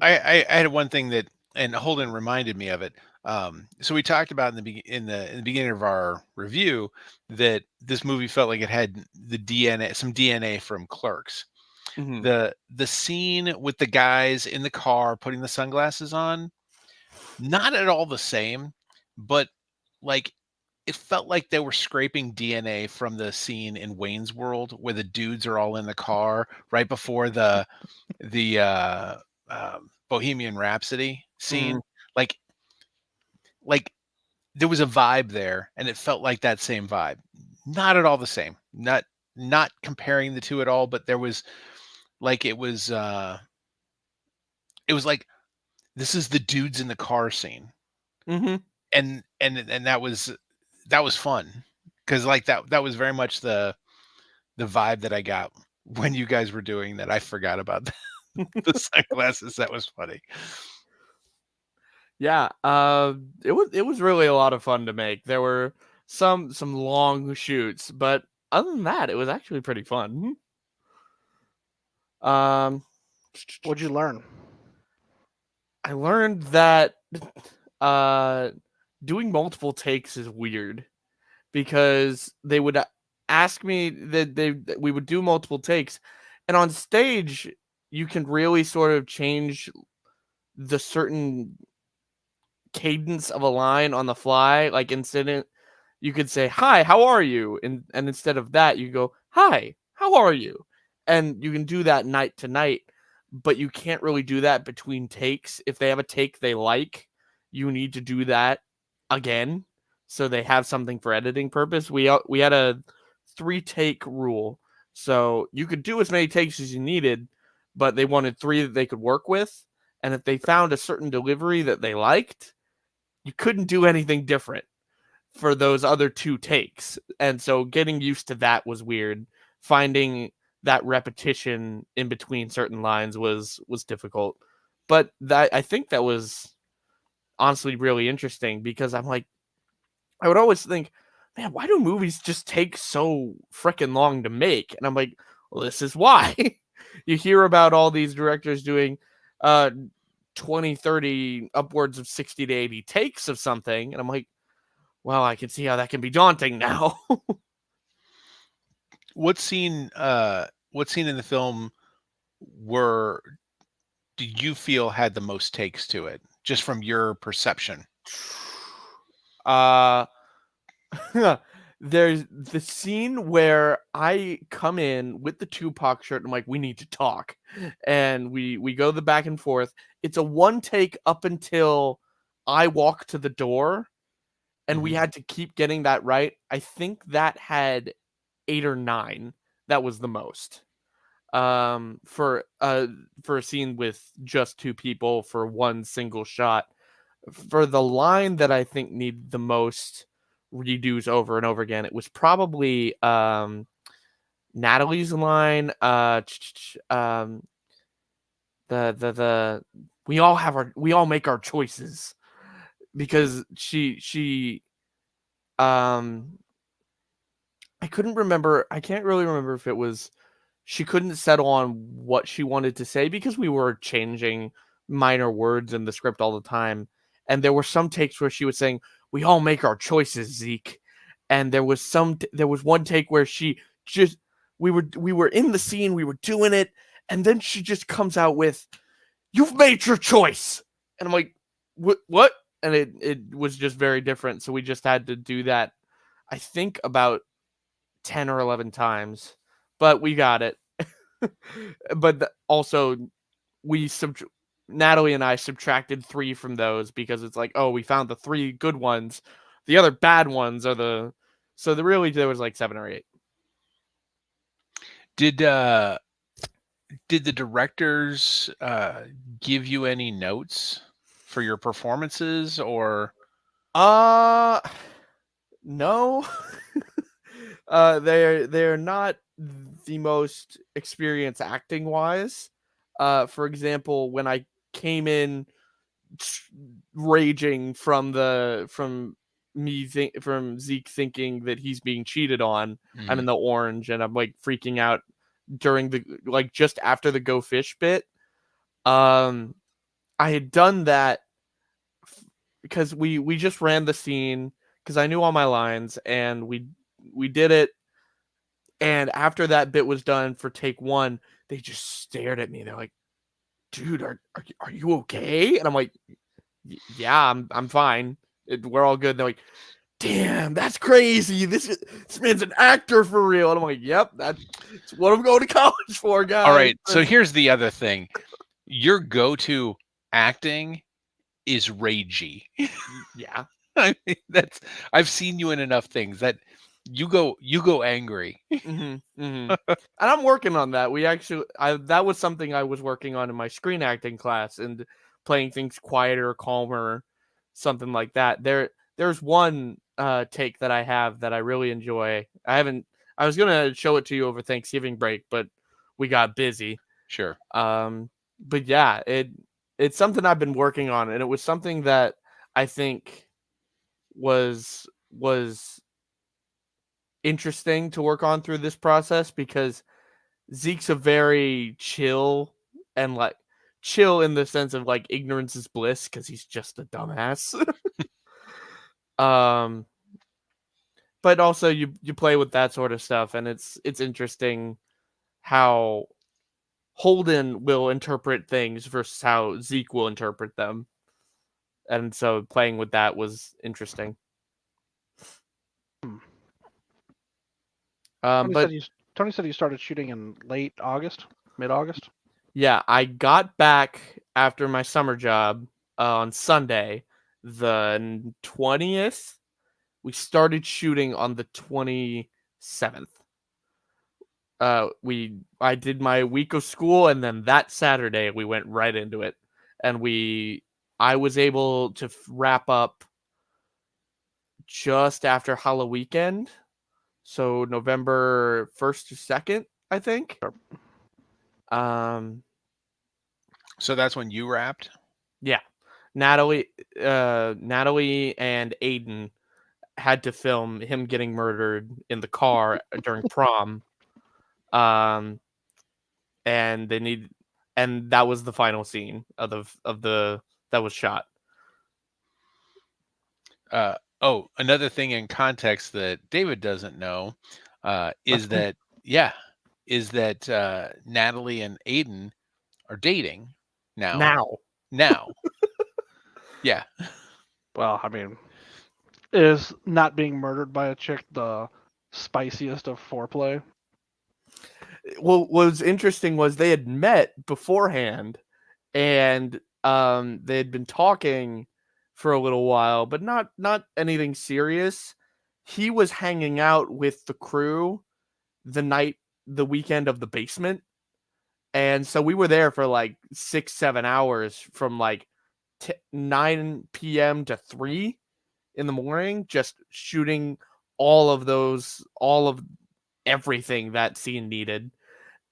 I had one thing that, and Holden reminded me of it. So we talked about in the beginning of our review that this movie felt like it had some DNA from Clerks. Mm-hmm. The scene with the guys in the car putting the sunglasses on, not at all the same, but like it felt like they were scraping DNA from the scene in Wayne's World where the dudes are all in the car right before the Bohemian Rhapsody scene. Mm-hmm. Like there was a vibe there, and it felt like that same vibe. Not at all the same. Not comparing the two at all, but there was like it was like this is the dudes in the car scene. Mm-hmm. And that was fun because like that was very much the vibe that I got when you guys were doing that. I forgot about the sunglasses. That was funny. Yeah, it was really a lot of fun to make. There were some long shoots, but other than that, it was actually pretty fun. What'd you learn? I learned that doing multiple takes is weird because they would ask me that we would do multiple takes, and on stage you can really sort of change the certain cadence of a line on the fly. Like instead, you could say, "Hi, how are you?" And instead of that, you go, "Hi, how are you?" And you can do that night to night, but you can't really do that between takes. If they have a take they like, you need to do that again, so they have something for editing purpose. We had a 3-take rule, so you could do as many takes as you needed, but they wanted 3 that they could work with. And if they found a certain delivery that they liked, you couldn't do anything different for those other 2 takes. And so getting used to that was weird. Finding that repetition in between certain lines was difficult. But I think that was honestly really interesting, because I'm like, I would always think, man, why do movies just take so freaking long to make? And I'm like, well, this is why. You hear about all these directors doing 20, 30, upwards of 60 to 80 takes of something. And I'm like, well, I can see how that can be daunting now. What scene in the film were did you feel had the most takes to it, just from your perception? uh There's the scene where I come in with the Tupac shirt and I'm like, we need to talk. And we go the back and forth. It's a 1 take up until I walk to the door, and we Mhm. had to keep getting that right. I think that had 8 or 9. That was the most. For a scene with just 2 people for 1 single shot. For the line that I think needed the most redos over and over again, it was probably Natalie's line. The we all make our choices, because she I couldn't remember. I can't really remember if it was she couldn't settle on what she wanted to say, because we were changing minor words in the script all the time. And there were some takes where she was saying, "We all make our choices, Zeke." And there was there was 1 take where she just we were in the scene, we were doing it, and then she just comes out with, "You've made your choice." And I'm like, What?" And it was just very different. So we just had to do that, I think, about 10 or 11 times, but we got it. But also, Natalie and I subtracted 3 from those, because it's like, oh, we found the 3 good ones. The other bad ones are really there was like 7 or 8. Did the directors give you any notes for your performances, or Uh no. They're not the most experienced acting wise. For example, when I came in raging from from Zeke thinking that he's being cheated on, I'm in the orange and I'm like freaking out during the just after the go fish bit. I had done that because we just ran the scene because I knew all my lines, and we did it. And after that bit was done for take 1, they just stared at me. They're like, "Dude, are you okay?" And I'm like, "Yeah, I'm fine. We're all good." They're like, "Damn, that's crazy. This man's an actor for real." And I'm like, "Yep, that's what I'm going to college for, guys." all right, so here's the other thing. Your go-to acting is ragey. Yeah. I mean, I've seen you in enough things that you go angry. And I'm working on that. That was something I was working on in my screen acting class, and playing things quieter, calmer, something like that. There's one take that I have that I really enjoy. I was gonna show it to you over Thanksgiving break, but we got busy. Sure. But yeah, it's something I've been working on, and it was something that I think was interesting to work on through this process, because Zeke's a very chill, and chill in the sense of like ignorance is bliss, because he's just a dumbass. um but also you play with that sort of stuff, and it's interesting how Holden will interpret things versus how Zeke will interpret them. and so playing with that was interesting. Hmm. But Tony said you started shooting in late August, mid-August. yeah, I got back after my summer job on Sunday, the 20th. We started shooting on the 27th. I did my week of school, and then that Saturday we went right into it, and I was able to wrap up just after Halloween weekend, so November 1st or 2nd, I think. So that's when you wrapped? Yeah. Natalie and Aiden had to film him getting murdered in the car during prom. And that was the final scene of the that was shot. Another thing in context that David doesn't know is that Natalie and Aiden are dating now. Yeah. Well, I mean, is not being murdered by a chick the spiciest of foreplay? Well, what was interesting was they had met beforehand, and they had been talking for a little while, but not anything serious. He was hanging out with the crew the weekend of the basement, and so we were there for like 6-7 hours from like 9 p.m. to 3 in the morning, just shooting all of everything that scene needed.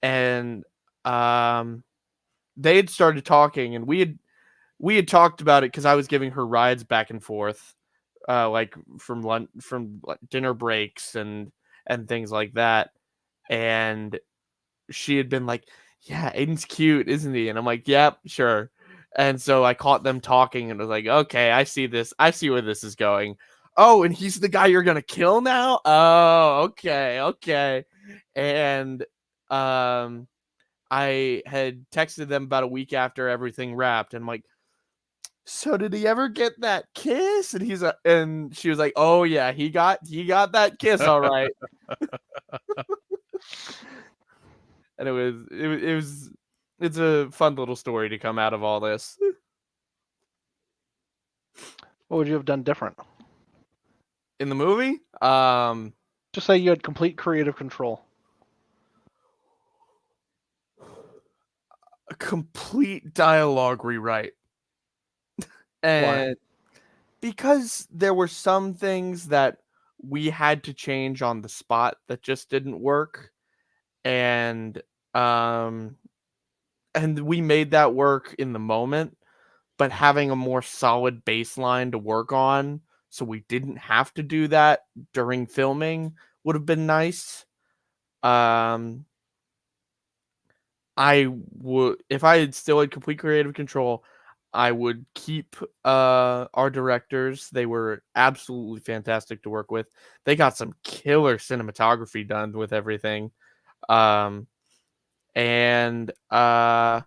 And they had started talking, and we had talked about it because I was giving her rides back and forth, like from dinner breaks and things like that. And she had been like, "Yeah, Aiden's cute, isn't he?" And I'm like, "Yep, sure." And so I caught them talking, and was like, "Okay, I see this. I see where this is going. Oh, and he's the guy you're gonna kill now. Oh, okay." And I had texted them about a week after everything wrapped, and I'm like, "So did he ever get that kiss?" And she was like, "Oh yeah, he got that kiss, all right." And it's a fun little story to come out of all this. What would you have done different? In the movie, Just say you had complete creative control. a complete dialogue rewrite. And because there were some things that we had to change on the spot that just didn't work, and we made that work in the moment, but having a more solid baseline to work on so we didn't have to do that during filming would have been nice. I would, if I had still had complete creative control, I would keep our directors. They were absolutely fantastic to work with. They got some killer cinematography done with everything. And I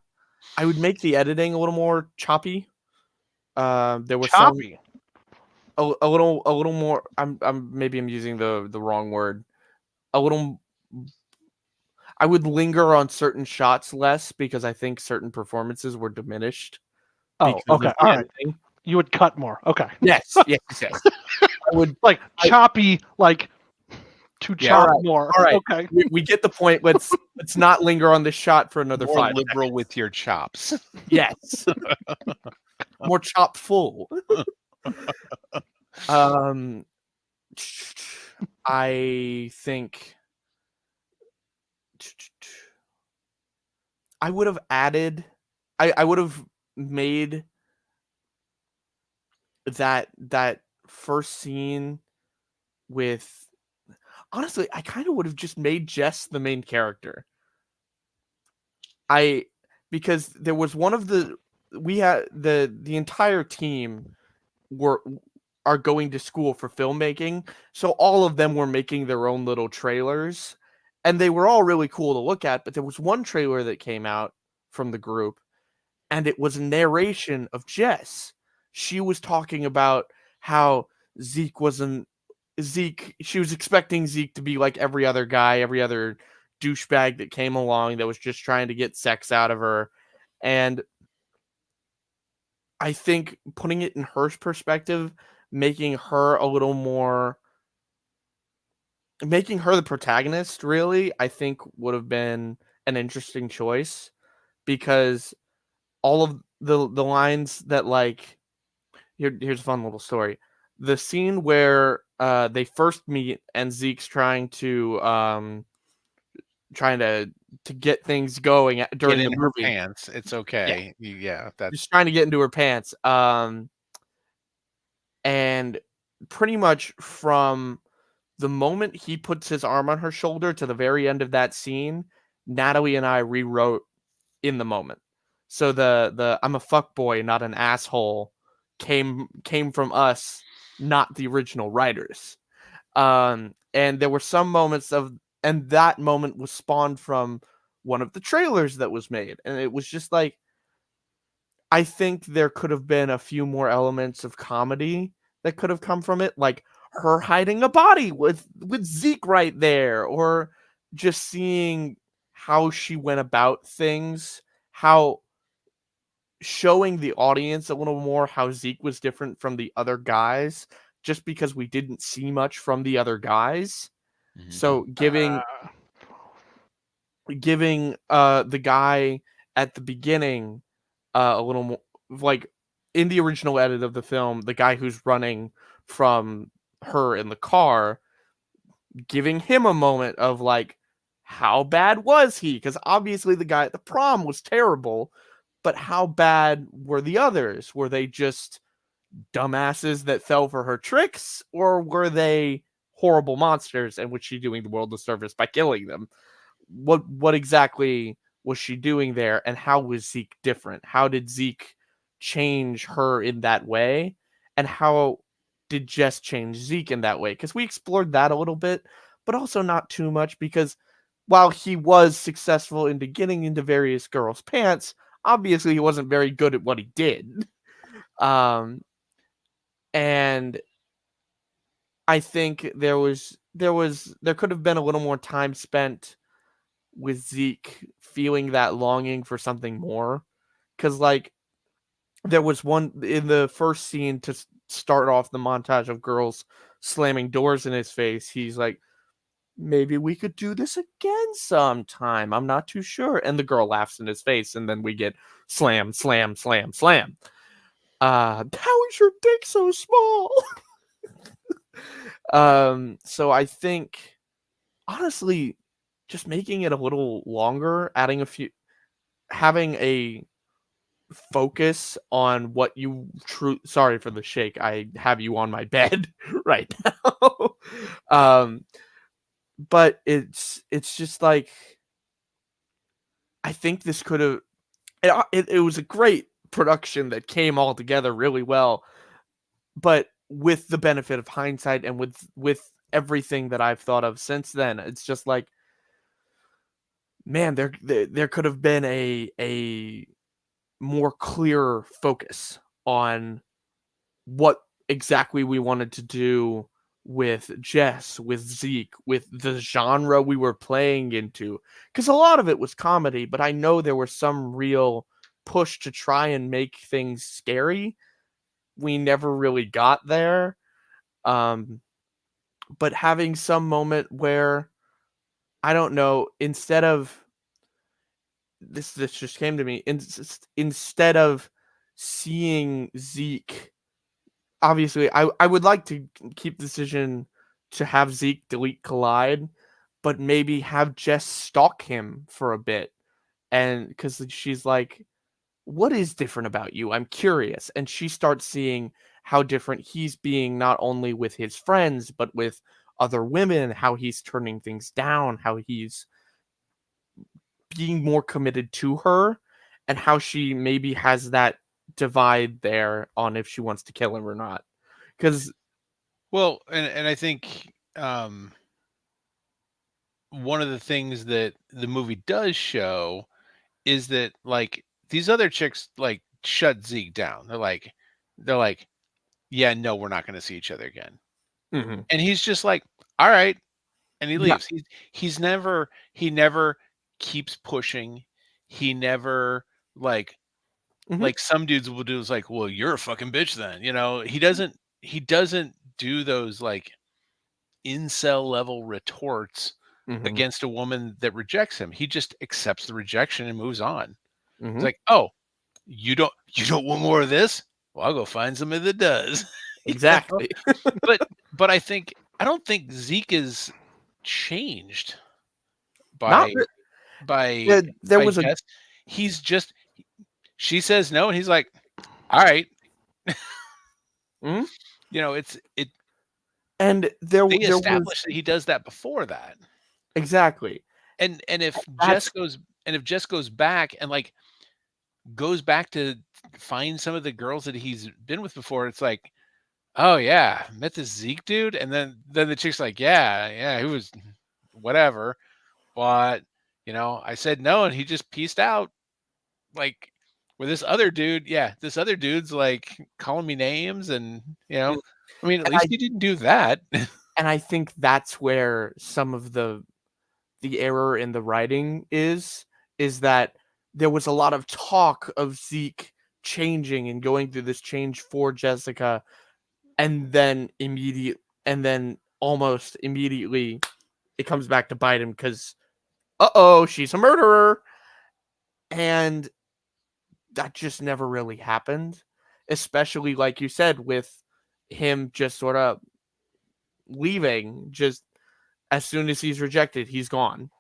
would make the editing a little more choppy. There was choppy. a little more. Maybe I'm using the wrong word. A little. I would linger on certain shots less because I think certain performances were diminished. Oh, okay, all right. You would cut more. Okay. Yes. I would like choppy, like to chop more. All right. Okay. We get the point. Let's not linger on this shot for another More 5 liberal seconds. with your chops. Yes. More chop full. I think I would have added. I would have made that first scene with. Honestly, I kind of would have just made Jess the main character. Because there was one of we had the entire team are going to school for filmmaking, so all of them were making their own little trailers, and they were all really cool to look at. But there was one trailer that came out from the group, and it was a narration of Jess. she was talking about how Zeke wasn't Zeke. She was expecting Zeke to be like every other guy, every other douchebag that came along that was just trying to get sex out of her. And I think putting it in her perspective, making her a little more, making her the protagonist, really, I think would have been an interesting choice, because all of the lines that, like, here's a fun little story. The scene where they first meet and Zeke's trying to get things going Get during the in her movie. pants. It's Yeah, okay. Yeah, that's just trying to get into her pants. And pretty much from the moment he puts his arm on her shoulder to the very end of that scene, Natalie and I rewrote in the moment. So the "I'm a fuck boy, not an asshole" came from us, not the original writers. And there were some moments of, and that moment was spawned from one of the trailers that was made, and it was just like, I think there could have been a few more elements of comedy that could have come from it, like her hiding a body with Zeke right there, or just seeing how she went about things, how showing the audience a little more how Zeke was different from the other guys, just because we didn't see much from the other guys. Mhm. So Uh, giving the guy at the beginning a little more, like, in the original edit of the film, the guy who's running from her in the car, giving him a moment of like, how bad was he? Because obviously the guy at the prom was terrible, but how bad were the others? Were they just dumbasses that fell for her tricks, or were they horrible monsters, and was she doing the world a service by killing them? What exactly was she doing there, and how was Zeke different? How did Zeke change her in that way? And how did Jess change Zeke in that way? Because we explored that a little bit, but also not too much, because while he was successful into getting into various girls' pants, obviously he wasn't very good at what he did. Um, and I think there could have been a little more time spent with Zeke feeling that longing for something more. Because, like, there was one in the first scene to start off the montage of girls slamming doors in his face. He's like, maybe we could do this again sometime. I'm not too sure. And the girl laughs in his face, and then we get slam, slam, slam, slam. How is your dick so small? So I think, honestly, just making it a little longer, adding a few, having a focus on what you sorry for the shake. I have you on my bed right now. um but it's just like, I think this could have, it was a great production that came all together really well, but with the benefit of hindsight and with everything that I've thought of since then, it's just like, man, there could have been a more clear focus on what exactly we wanted to do with Jess, with Zeke, with the genre we were playing into. Because a lot of it was comedy, but I know there was some real push to try and make things scary. We never really got there. Um, but having some moment where, I don't know, instead of this just came to me, instead of seeing Zeke, obviously, I would like to keep the decision to have Zeke delete Collide, but maybe have Jess stalk him for a bit. And because she's like, what is different about you? I'm curious. And she starts seeing how different he's being, not only with his friends, but with other women, how he's turning things down, how he's being more committed to her, and how she maybe has that divide there on if she wants to kill him or not. Because well, and I think one of the things that the movie does show is that like these other chicks like shut Zeke down. They're like, they're like, "Yeah, no, we're not going to see each other again." Mm-hmm. And he's just like, "All right," and he Yeah. leaves. He never keeps pushing. He never like Mhm. some dudes will do is like, "Well, you're a fucking bitch then." He doesn't do those like incel level retorts Mhm. against a woman that rejects him. He just accepts the rejection and moves on. He's Mhm. like, "Oh, you don't want more of this? Well, I'll go find somebody that does." You know? Exactly. But I don't think Zeke is changed Not by re- by there, there by was a Jess. He's just she says no, and he's like, "All right." Mhm. It and there they there was established that he does that before that. exactly. And if That's Jess goes back and like goes back to find some of the girls that he's been with before, it's like, "Oh yeah, met this Zeke dude," and then the chick's like, "Yeah, yeah, he was whatever, but I said no, and he just pieced out." Like with this other dude, yeah, this other dude's like calling me names, and mm, I mean, at and least I he didn't do that. and I think that's where some of the error in the writing is that there was a lot of talk of Zeke changing and going through this change for Jessica, and then almost immediately it comes back to bite him because she's a murderer, and that just never really happened. Especially like you said, with him just sort of leaving, just as soon as he's rejected, he's gone.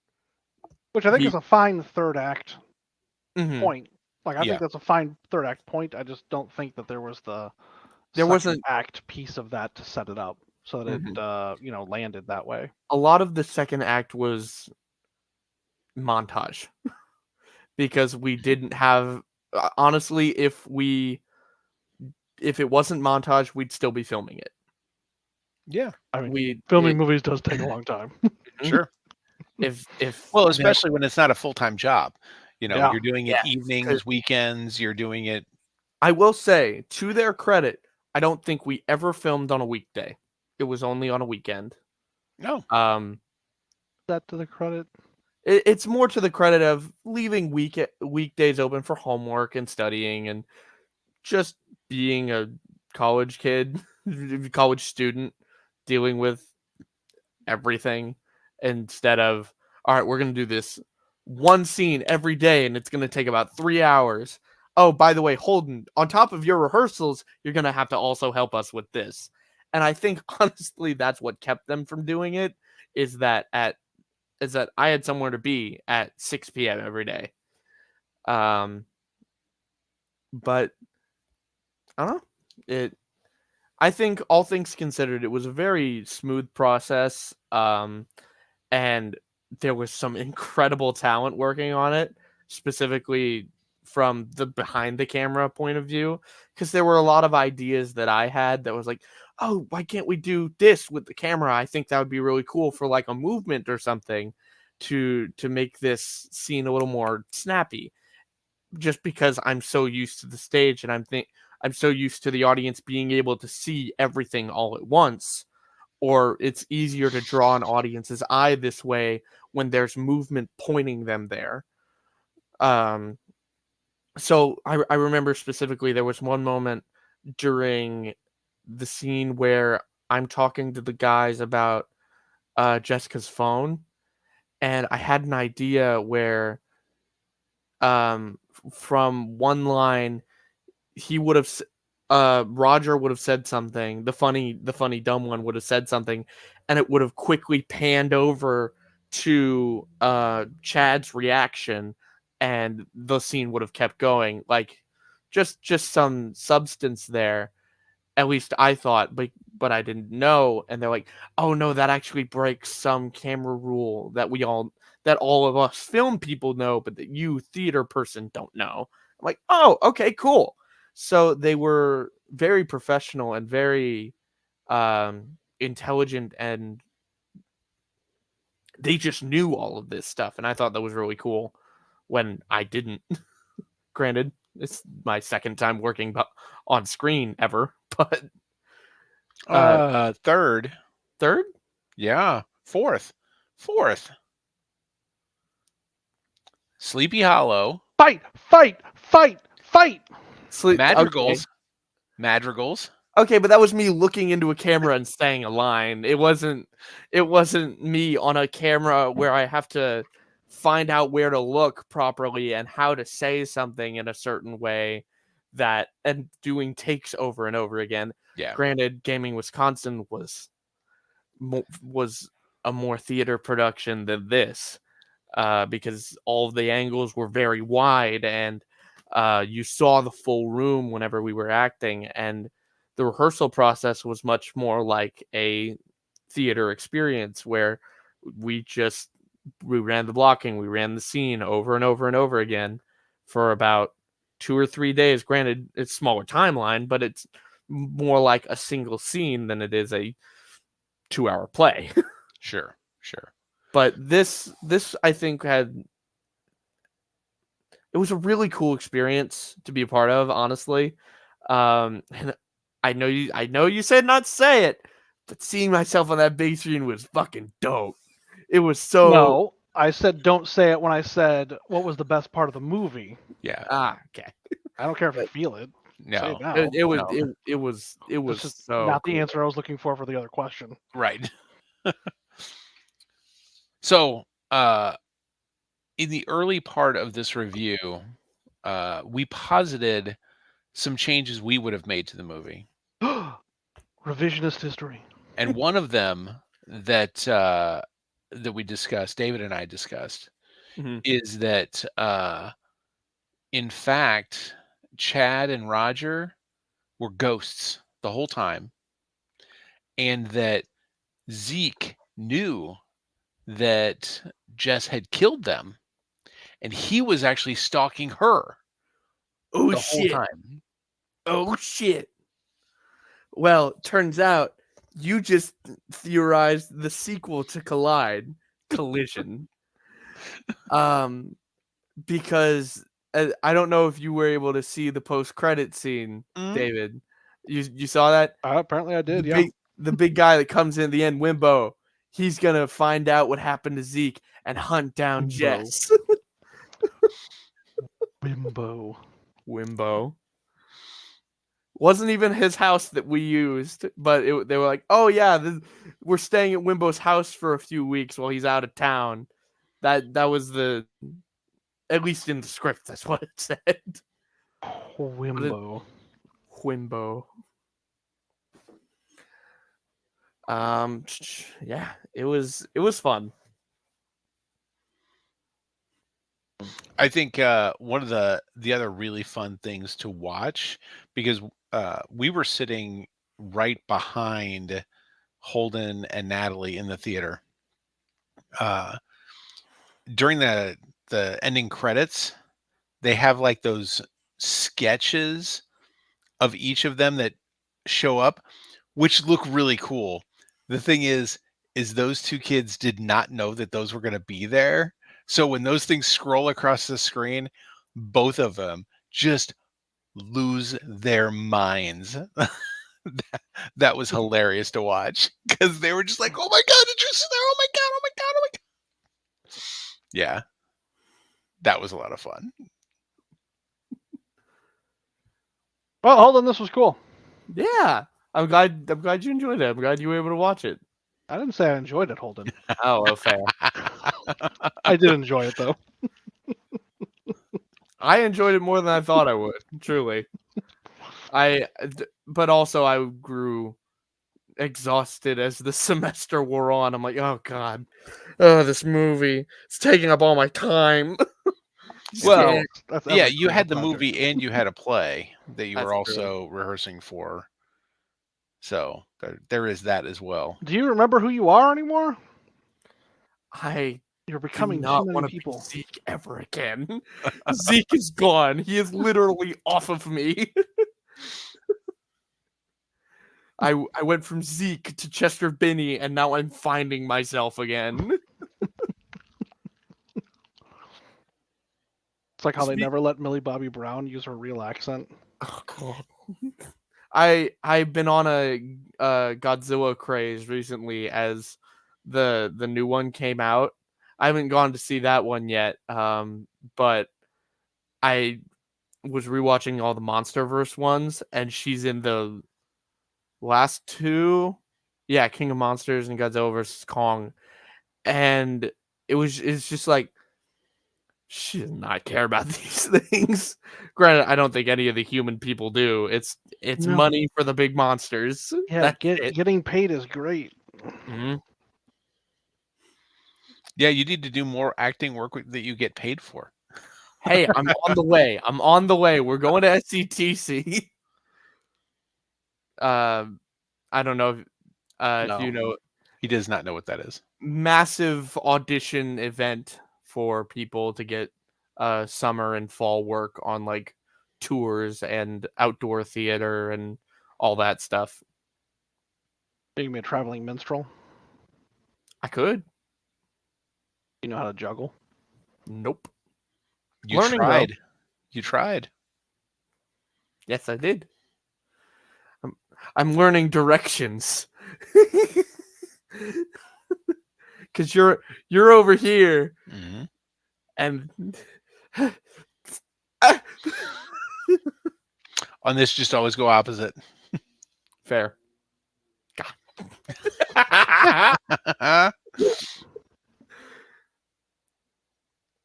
Which I think is He a fine third act mhm. point. Like I Yeah. think that's a fine third act point. I just don't think that there was the There second wasn't act piece of that to set it up so that mhm. it landed that way. A lot of the second act was montage because we didn't have honestly, if it wasn't montage, we'd still be filming it. Yeah, I mean, We filming it, movies does take a long time. mhm. sure. If Well, there especially when it's not a full-time job. Yeah. You're doing it yes, 'cause evenings, weekends, you're doing it. I will say, to their credit, I don't think we ever filmed on a weekday. It was only on a weekend. No. Um, That to the credit. it's more to the credit of leaving weekdays open for homework and studying and just being a college kid, college student, dealing with everything instead of, all right, we're going to do this one scene every day and it's going to take about 3 hours. Oh, by the way, Holden, on top of your rehearsals, you're going to have to also help us with this. And I think honestly, that's what kept them from doing it is that I had somewhere to be at 6 p.m. every day. Um, but I don't know. I think all things considered, it was a very smooth process. And there was some incredible talent working on it, specifically from the behind the camera point of view, because there were a lot of ideas that I had that was like, oh, why can't we do this with the camera? I think that would be really cool for like a movement or something to make this scene a little more snappy. Just because I'm so used to the stage and I'm so used to the audience being able to see everything all at once, or it's easier to draw an audience's eye this way when there's movement pointing them there. Um, so I remember specifically there was one moment during the scene where I'm talking to the guys about Jessica's phone, and I had an idea where from one line he would have Roger would have said something, the funny dumb one would have said something, and it would have quickly panned over to Chad's reaction, and the scene would have kept going. Like just some substance there. At least I thought, but I didn't know. And they're like, oh no, that actually breaks some camera rule that all of us film people know, but that you theater person don't know. I'm like, oh, okay, cool. So they were very professional and very intelligent, and they just knew all of this stuff. And I thought that was really cool when I didn't. Granted. It's my second time working on screen ever, but Third. third. Yeah. Fourth. Sleepy Hollow. Fight! Sleep. Madrigals. Okay, but that was me looking into a camera and staying aligned. It wasn't me on a camera where I have to find out where to look properly and how to say something in a certain way and doing takes over and over again. Yeah. Granted, Gaming Wisconsin was a more theater production than this, because all of the angles were very wide and you saw the full room whenever we were acting, and the rehearsal process was much more like a theater experience where we ran the blocking, we ran the scene over and over and over again for about 2 or 3 days. Granted, it's smaller timeline, but it's more like a single scene than it is a 2-hour play. Sure. But this I think it was a really cool experience to be a part of, honestly. And I know you said not to say it, but seeing myself on that big screen was fucking dope. It was so. No, I said don't say it when I said what was the best part of the movie. Yeah. Okay. I don't care if you feel it. Say No. it now. It was No. it was This is so not cool. the answer I was looking for the other question. Right. So, in the early part of this review, we posited some changes we would have made to the movie. Revisionist history. And one of them that we discussed, David and I discussed, Mhm. is that in fact, Chad and Roger were ghosts the whole time, and that Zeke knew that Jess had killed them, and he was actually stalking her Oh the shit! whole time. Oh shit! Well, turns out you just theorized the sequel to Collision. Because I don't know if you were able to see the post-credit scene, David. You saw that? Apparently I did, The big guy that comes in at the end, Wimbo, he's gonna find out what happened to Zeke and hunt down Wimbo. Jess. Wimbo. Wasn't even his house that we used, but they were like, oh yeah, we're staying at Wimbo's house for a few weeks while he's out of town. That was at least in the script, that's what it said. Wimbo. Yeah, it was fun. I think one of the other really fun things to watch, because we were sitting right behind Holden and Natalie in the theater. During the ending credits, they have like those sketches of each of them that show up, which look really cool. The thing is those two kids did not know that those were going to be there. So when those things scroll across the screen, both of them just lose their minds. That was hilarious to watch, because they were just like, oh my God, did you see that? Oh my God, oh my God, oh my God. Yeah. That was a lot of fun. Well, Holden, this was cool. Yeah. I'm glad you enjoyed it. I'm glad you were able to watch it. I didn't say I enjoyed it, Holden. Oh, well, fair. I did enjoy it, though. I enjoyed it more than I thought I would, truly. But also I grew exhausted as the semester wore on. I'm like, oh God, this movie, it's taking up all my time. Well, that's yeah, you had the movie and you had a play that you were That's also rehearsing for. So there is that as well. Do you remember who you are anymore? You're becoming not too want many to people. be Zeke ever again. Zeke is gone. He is literally off of me. I went from Zeke to Chester Binney, and now I'm finding myself again. It's like how they Spe- never let Millie Bobby Brown use her real accent. Oh god. I've been on a Godzilla craze recently as the new one came out. I haven't gone to see that one yet. But I was rewatching all the MonsterVerse ones, and she's in the last two. Yeah, King of Monsters and Godzilla vs. Kong. And it's just like she does not care about these things. Granted, I don't think any of the human people do. It's No. money for the big monsters. Yeah, That's it. getting paid is great. Mhm. Yeah, you need to do more acting work that you get paid for. Hey, I'm on the way. I'm on the way. We're going to SCTC. I don't know if you No. know, He does not know what that is. massive audition event for people to get summer and fall work on like tours and outdoor theater and all that stuff. Being a traveling minstrel, I could. you know how to juggle. Nope. You Learning, though. tried. You tried. Yes, I did. I'm learning directions. Cause you're over here Mm-hmm. and On this, just always go opposite. fair.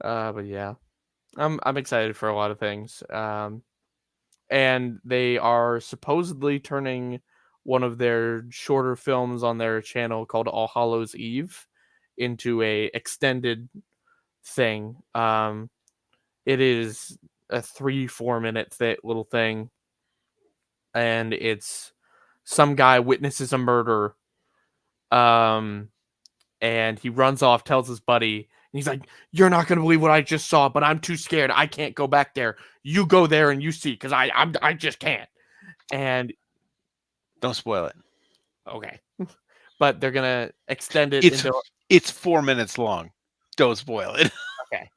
But yeah, I'm excited for a lot of things. And they are supposedly turning one of their shorter films on their channel called All Hallows Eve into a extended thing. It is a 3-4 minute little thing, and it's some guy witnesses a murder, and he runs off, tells his buddy, and he's like, "You're not gonna believe what I just saw, but I'm too scared. I can't go back there. You go there and you see, because I just can't." And Don't spoil it. okay, but they're gonna extend it It's into it's 4 minutes long. Don't spoil it. okay.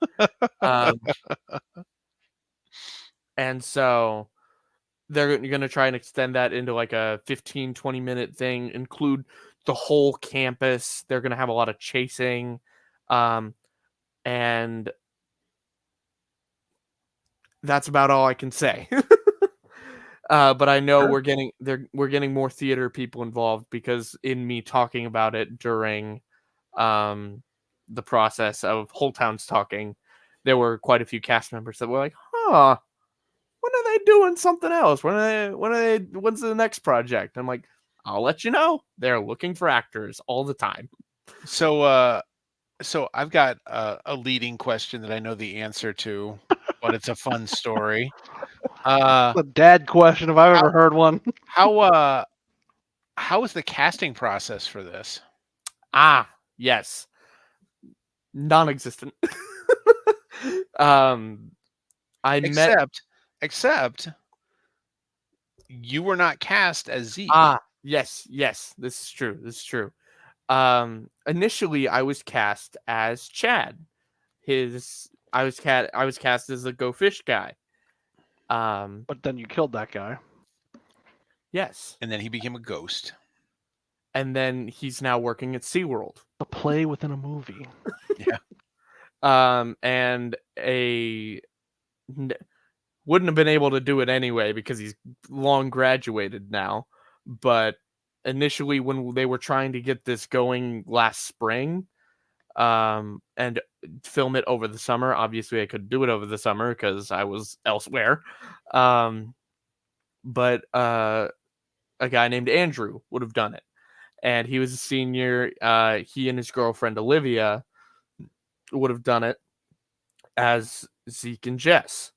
And so they're going to try and extend that into like a 15-20 minute thing, include the whole campus. They're going to have a lot of chasing, and that's about all I can say. But I know Sure. we're getting more theater people involved, because in me talking about it during the process of Whole Town's talking, there were quite a few cast members that were like, "Huh, when are they doing something else? When's the next project?" I'm like, "I'll let you know. They're looking for actors all the time." So I've got a leading question that I know the answer to, but it's a fun story. The dad question, if I've ever heard one. How is the casting process for this? Ah, yes. Non-existent. I met Except you were not cast as Zeke. yes, this is true. Initially I was cast as Chad. I was cast as the Go Fish guy. But then you killed that guy. Yes. And then he became a ghost. And then he's now working at SeaWorld. A play within a movie. Yeah. And wouldn't have been able to do it anyway because he's long graduated now. But initially, when they were trying to get this going last spring, and film it over the summer, obviously I couldn't do it over the summer because I was elsewhere. But a guy named Andrew would have done it, and he was a senior. He and his girlfriend Olivia would have done it as Zeke and Jess.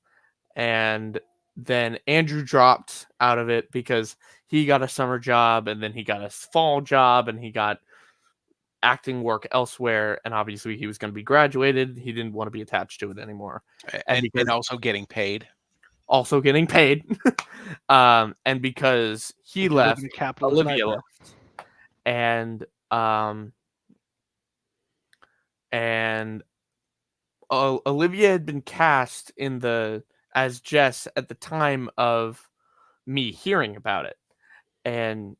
And then Andrew dropped out of it because he got a summer job, and then he got a fall job, and he got acting work elsewhere. And obviously he was going to be graduated. He didn't want to be attached to it anymore. And also getting paid. Also getting paid. And because he left, Olivia left. And Olivia had been cast as Jess at the time of me hearing about it, and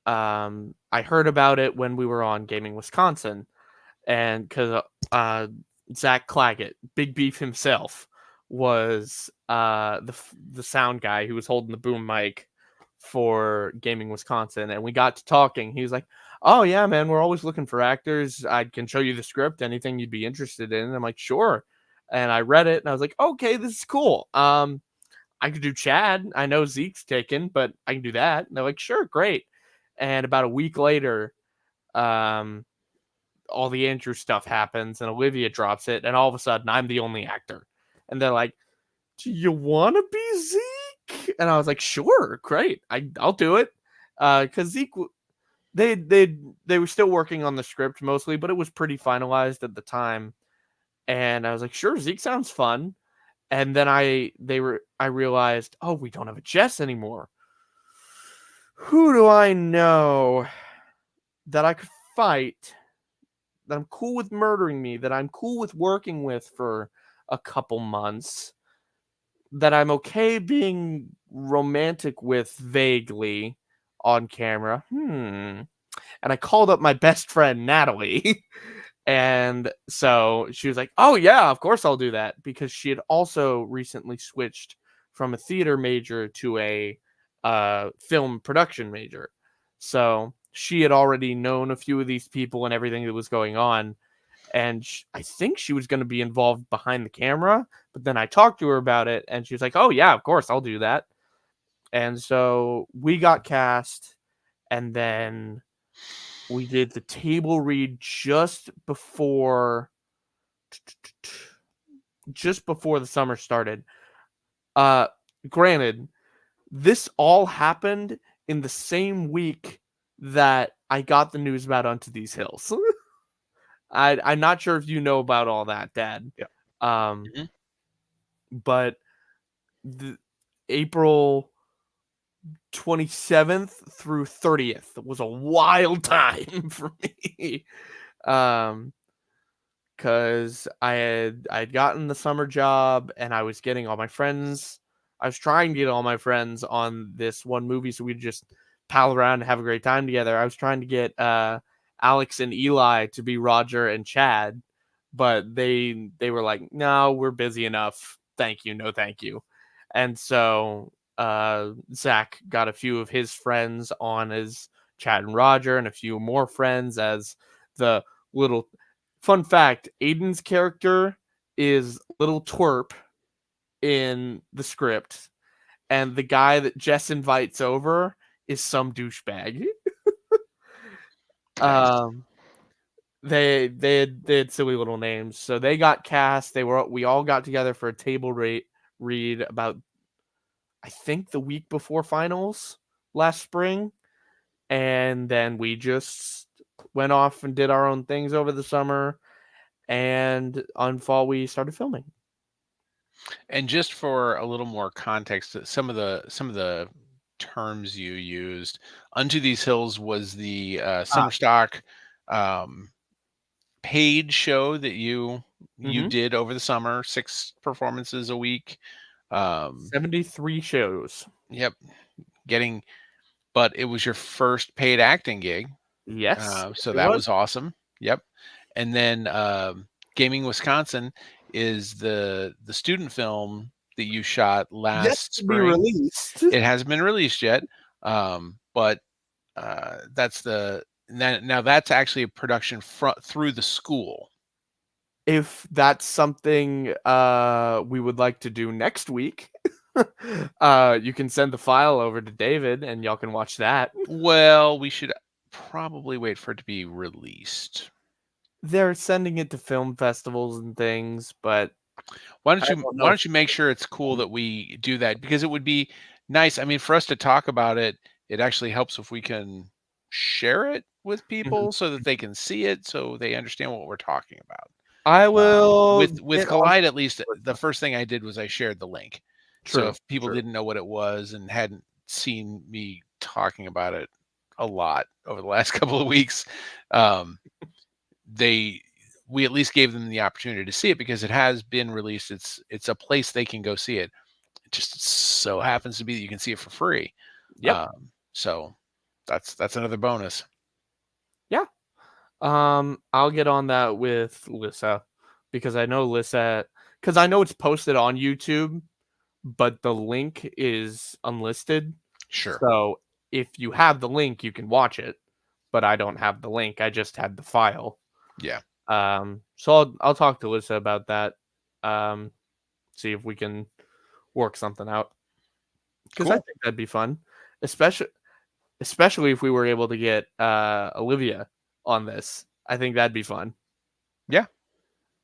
I heard about it when we were on Gaming Wisconsin, and because Zach Claggett, Big Beef himself, was the sound guy who was holding the boom mic for Gaming Wisconsin, and we got to talking. He was like, "Oh yeah, man, we're always looking for actors. I can show you the script, anything you'd be interested in." And I'm like, "Sure." And I read it, and I was like, "Okay, this is cool. I could do Chad. I know Zeke's taken, but I can do that." And they're like, "Sure, great." And about a week later, um, all the Andrew stuff happens, and Olivia drops it, and all of a sudden, I'm the only actor. And they're like, "Do you want to be Zeke?" And I was like, "Sure, great, I'll do it." Because Zeke, they were still working on the script mostly, but it was pretty finalized at the time. And I was like, "Sure, Zeke sounds fun." And then I realized, oh, we don't have a Jess anymore. Who do I know that I could fight, that I'm cool with murdering me, that I'm cool with working with for a couple months, that I'm okay being romantic with vaguely on camera? And I called up my best friend, Natalie. And so she was like, "Oh, yeah, of course I'll do that." Because she had also recently switched from a theater major to a film production major. So she had already known a few of these people and everything that was going on. And I think she was going to be involved behind the camera. But then I talked to her about it, and she was like, "Oh, yeah, of course I'll do that." And so we got cast, and then we did the table read just before the summer started. Granted, this all happened in the same week that I got the news about Unto These Hills. I'm not sure if you know about all that, Dad. Yeah. Mhm. But the April 27th through 30th was a wild time for me. Because I'd gotten the summer job, and I was getting all my friends. I was trying to get all my friends on this one movie so we'd just pal around and have a great time together. I was trying to get Alex and Eli to be Roger and Chad, but they were like, "No, we're busy enough. Thank you, no thank you." And so Zach got a few of his friends on as Chad and Roger, and a few more friends as the little. Fun fact, Aiden's character is Little Twerp in the script, and the guy that Jess invites over is some douchebag. Nice. They had silly little names, so they got cast. We all got together for a table read about, I think, the week before finals last spring, and then we just went off and did our own things over the summer. And on fall, we started filming. And just for a little more context, some of the terms you used, Unto These Hills was the summer stock um, paid show that you Mm-hmm. did over the summer, 6 performances a week. 73 shows. Yep, getting but it was your first paid acting gig. Yes, So it that was. was awesome. Yep. And then Gaming Wisconsin is the student film that you shot Yet last to be spring. released. It hasn't been released yet, but that's now that's actually a production through the school. If that's something we would like to do next week, you can send the file over to David and y'all can watch that. Well, we should probably wait for it to be released. They're sending it to film festivals and things, but Why I don't you don't why know. don't you make sure it's cool that we do that, because it would be nice. I mean, for us to talk about it, it actually helps if we can share it with Mhm. people so that they can see it, so they understand what we're talking about. I will With get on. Collide, at least the first thing I did was I shared the link. So True. if people True. didn't know what it was and hadn't seen me talking about it a lot over the last couple of weeks, they we at least gave them the opportunity to see it because it has been released. It's a place they can go see it. It just so happens to be that you can see it for free. Yep. So that's another bonus. Yeah. I'll get on that with Lissa because I know it's posted on YouTube, but the link is unlisted. Sure. So if you have the link, you can watch it, but I don't have the link. I just had the file. Yeah. So I'll talk to Lissa about that. See if we can work something out. Because I Cool. think that'd be fun, especially if we were able to get Olivia on this. I think that'd be fun. Yeah.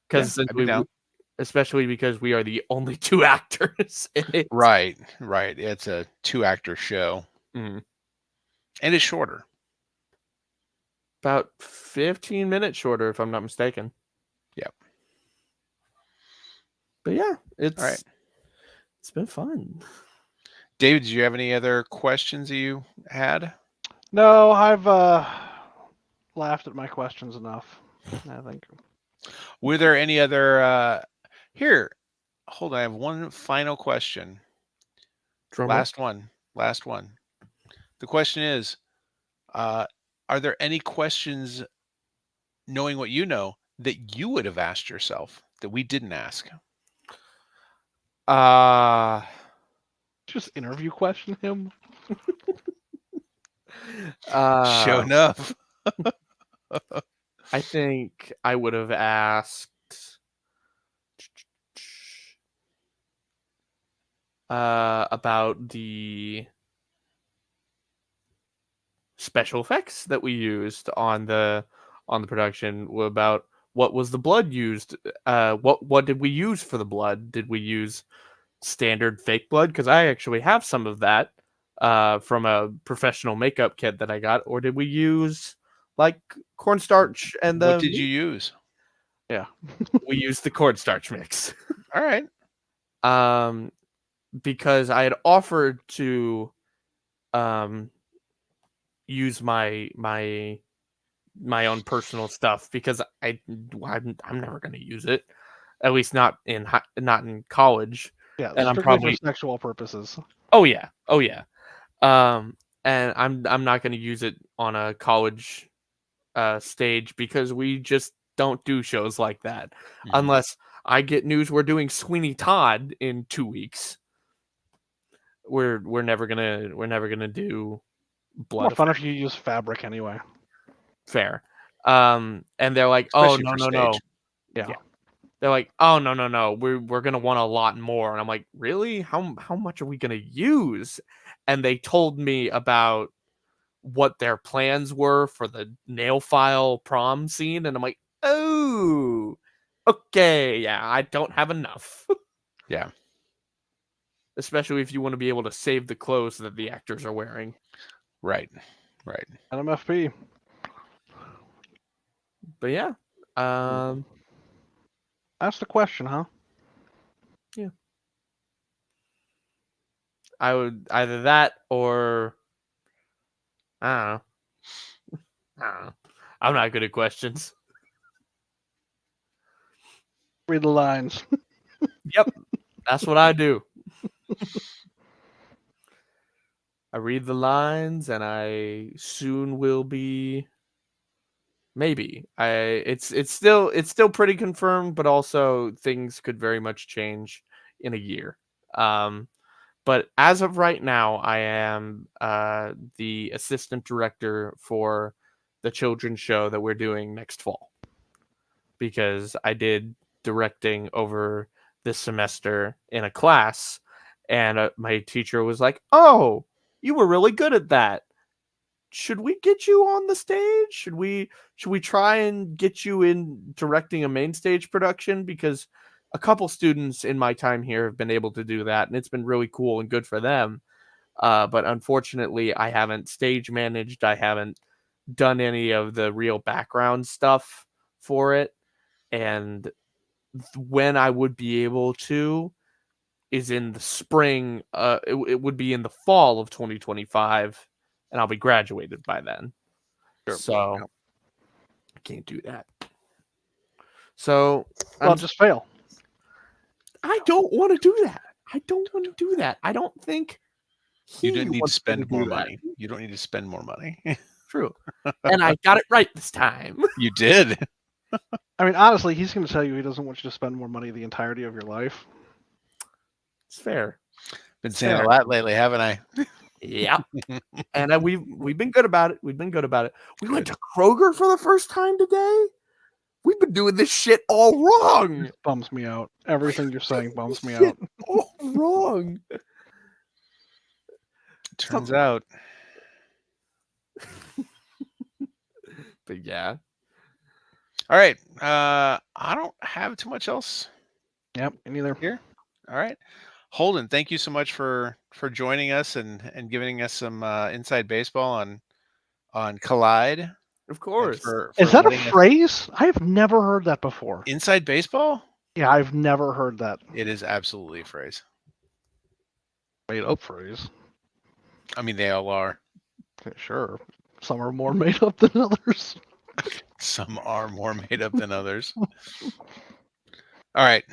Because I'd be down. especially because we are the only two actors in it. Right. It's a 2-actor show, Mhm. and it's shorter. About 15 minutes shorter, if I'm not mistaken. Yep. But yeah, All right. it's been fun. David, did you have any other questions that you had? No, I've laughed at my questions enough, I think. Were there any other here? Hold on, I have one final question. Last one. The question is, are there any questions, knowing what you know, that you would have asked yourself that we didn't ask? Just interview question him. Show enough. I think I would have asked about the special effects that we used on the production, about what was the blood used, what did we use for the blood? Did we use standard fake blood? Because I actually have some of that from a professional makeup kit that I got, or did we use like cornstarch and What did you use? Yeah. we used the cornstarch mix. All right. Because I had offered to use my own personal stuff because I'm never going to use it, at least not in college. Yeah, And I'm strictly probably for sexual purposes. oh yeah. And I'm not going to use it on a college stage because we just don't do shows like that unless I get news we're doing Sweeney Todd in 2 weeks. We're never gonna do blood. More fun if you use fabric anyway. Fair. And they're like, oh Especially for no. stage. Yeah. They're like, oh no. We're gonna want a lot more. And I'm like, really? How much are we gonna use? And they told me about what their plans were for the nail file prom scene, and I'm like, oh, okay, yeah, I don't have enough. Yeah. Especially if you want to be able to save the clothes that the actors are wearing. Right. NMFP. But yeah. That's the question, huh? Yeah. I would either that or I don't know. I'm not good at questions. Read the lines. Yep. That's what I do. I read the lines and I soon will be maybe. It's still pretty confirmed, but also things could very much change in a year. But as of right now, I am the assistant director for the children's show that we're doing next fall. Because I did directing over this semester in a class, and my teacher was like, "Oh, you were really good at that. Should we get you on the stage? Should we try and get you in directing a main stage production? Because a couple students in my time here have been able to do that, and it's been really cool and good for them. But unfortunately, I haven't stage managed. I haven't done any of the real background stuff for it. And when I would be able to is in the spring. It would be in the fall of 2025, and I'll be graduated by then. Sure. So I can't do that. So Well, I'm just fail. I don't want to do that. I don't want to do that. I don't think You don't need to wants me spend do more that. money. You don't need to spend more money. True. And I got it right this time. You did. I mean, honestly, he's going to tell you he doesn't want you to spend more money the entirety of your life. It's fair. Been saying Fair. a lot lately, haven't I? Yeah. And we've been good about it. We've been good about it. We went to Kroger for the first time today. We've been doing this shit all wrong. It bums me out. Everything you're saying bums me Shit. out. All wrong. Turns out. But yeah. All right. I don't have too much else Yep, me neither. here. All right. Holden, thank you so much for joining us and giving us some inside baseball on Collide. Of course. For Is that a letting us- phrase? I have never heard that before. Inside baseball? Yeah, I've never heard that. It is absolutely a phrase. Made up phrase. I mean, they all are. Okay, sure. Some are more made up than others. Some are more made up than others. All right.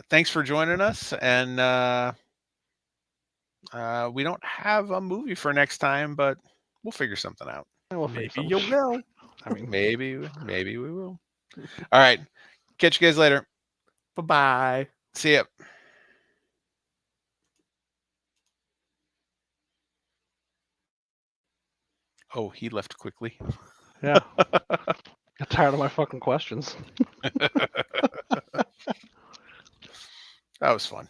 Thanks for joining us. And we don't have a movie for next time, but we'll figure something out. We'll figure Maybe something. you will. I mean, Maybe we will. All right. Catch you guys later. Bye-bye. See ya. Oh, he left quickly. yeah. Got tired of my fucking questions. That was fun.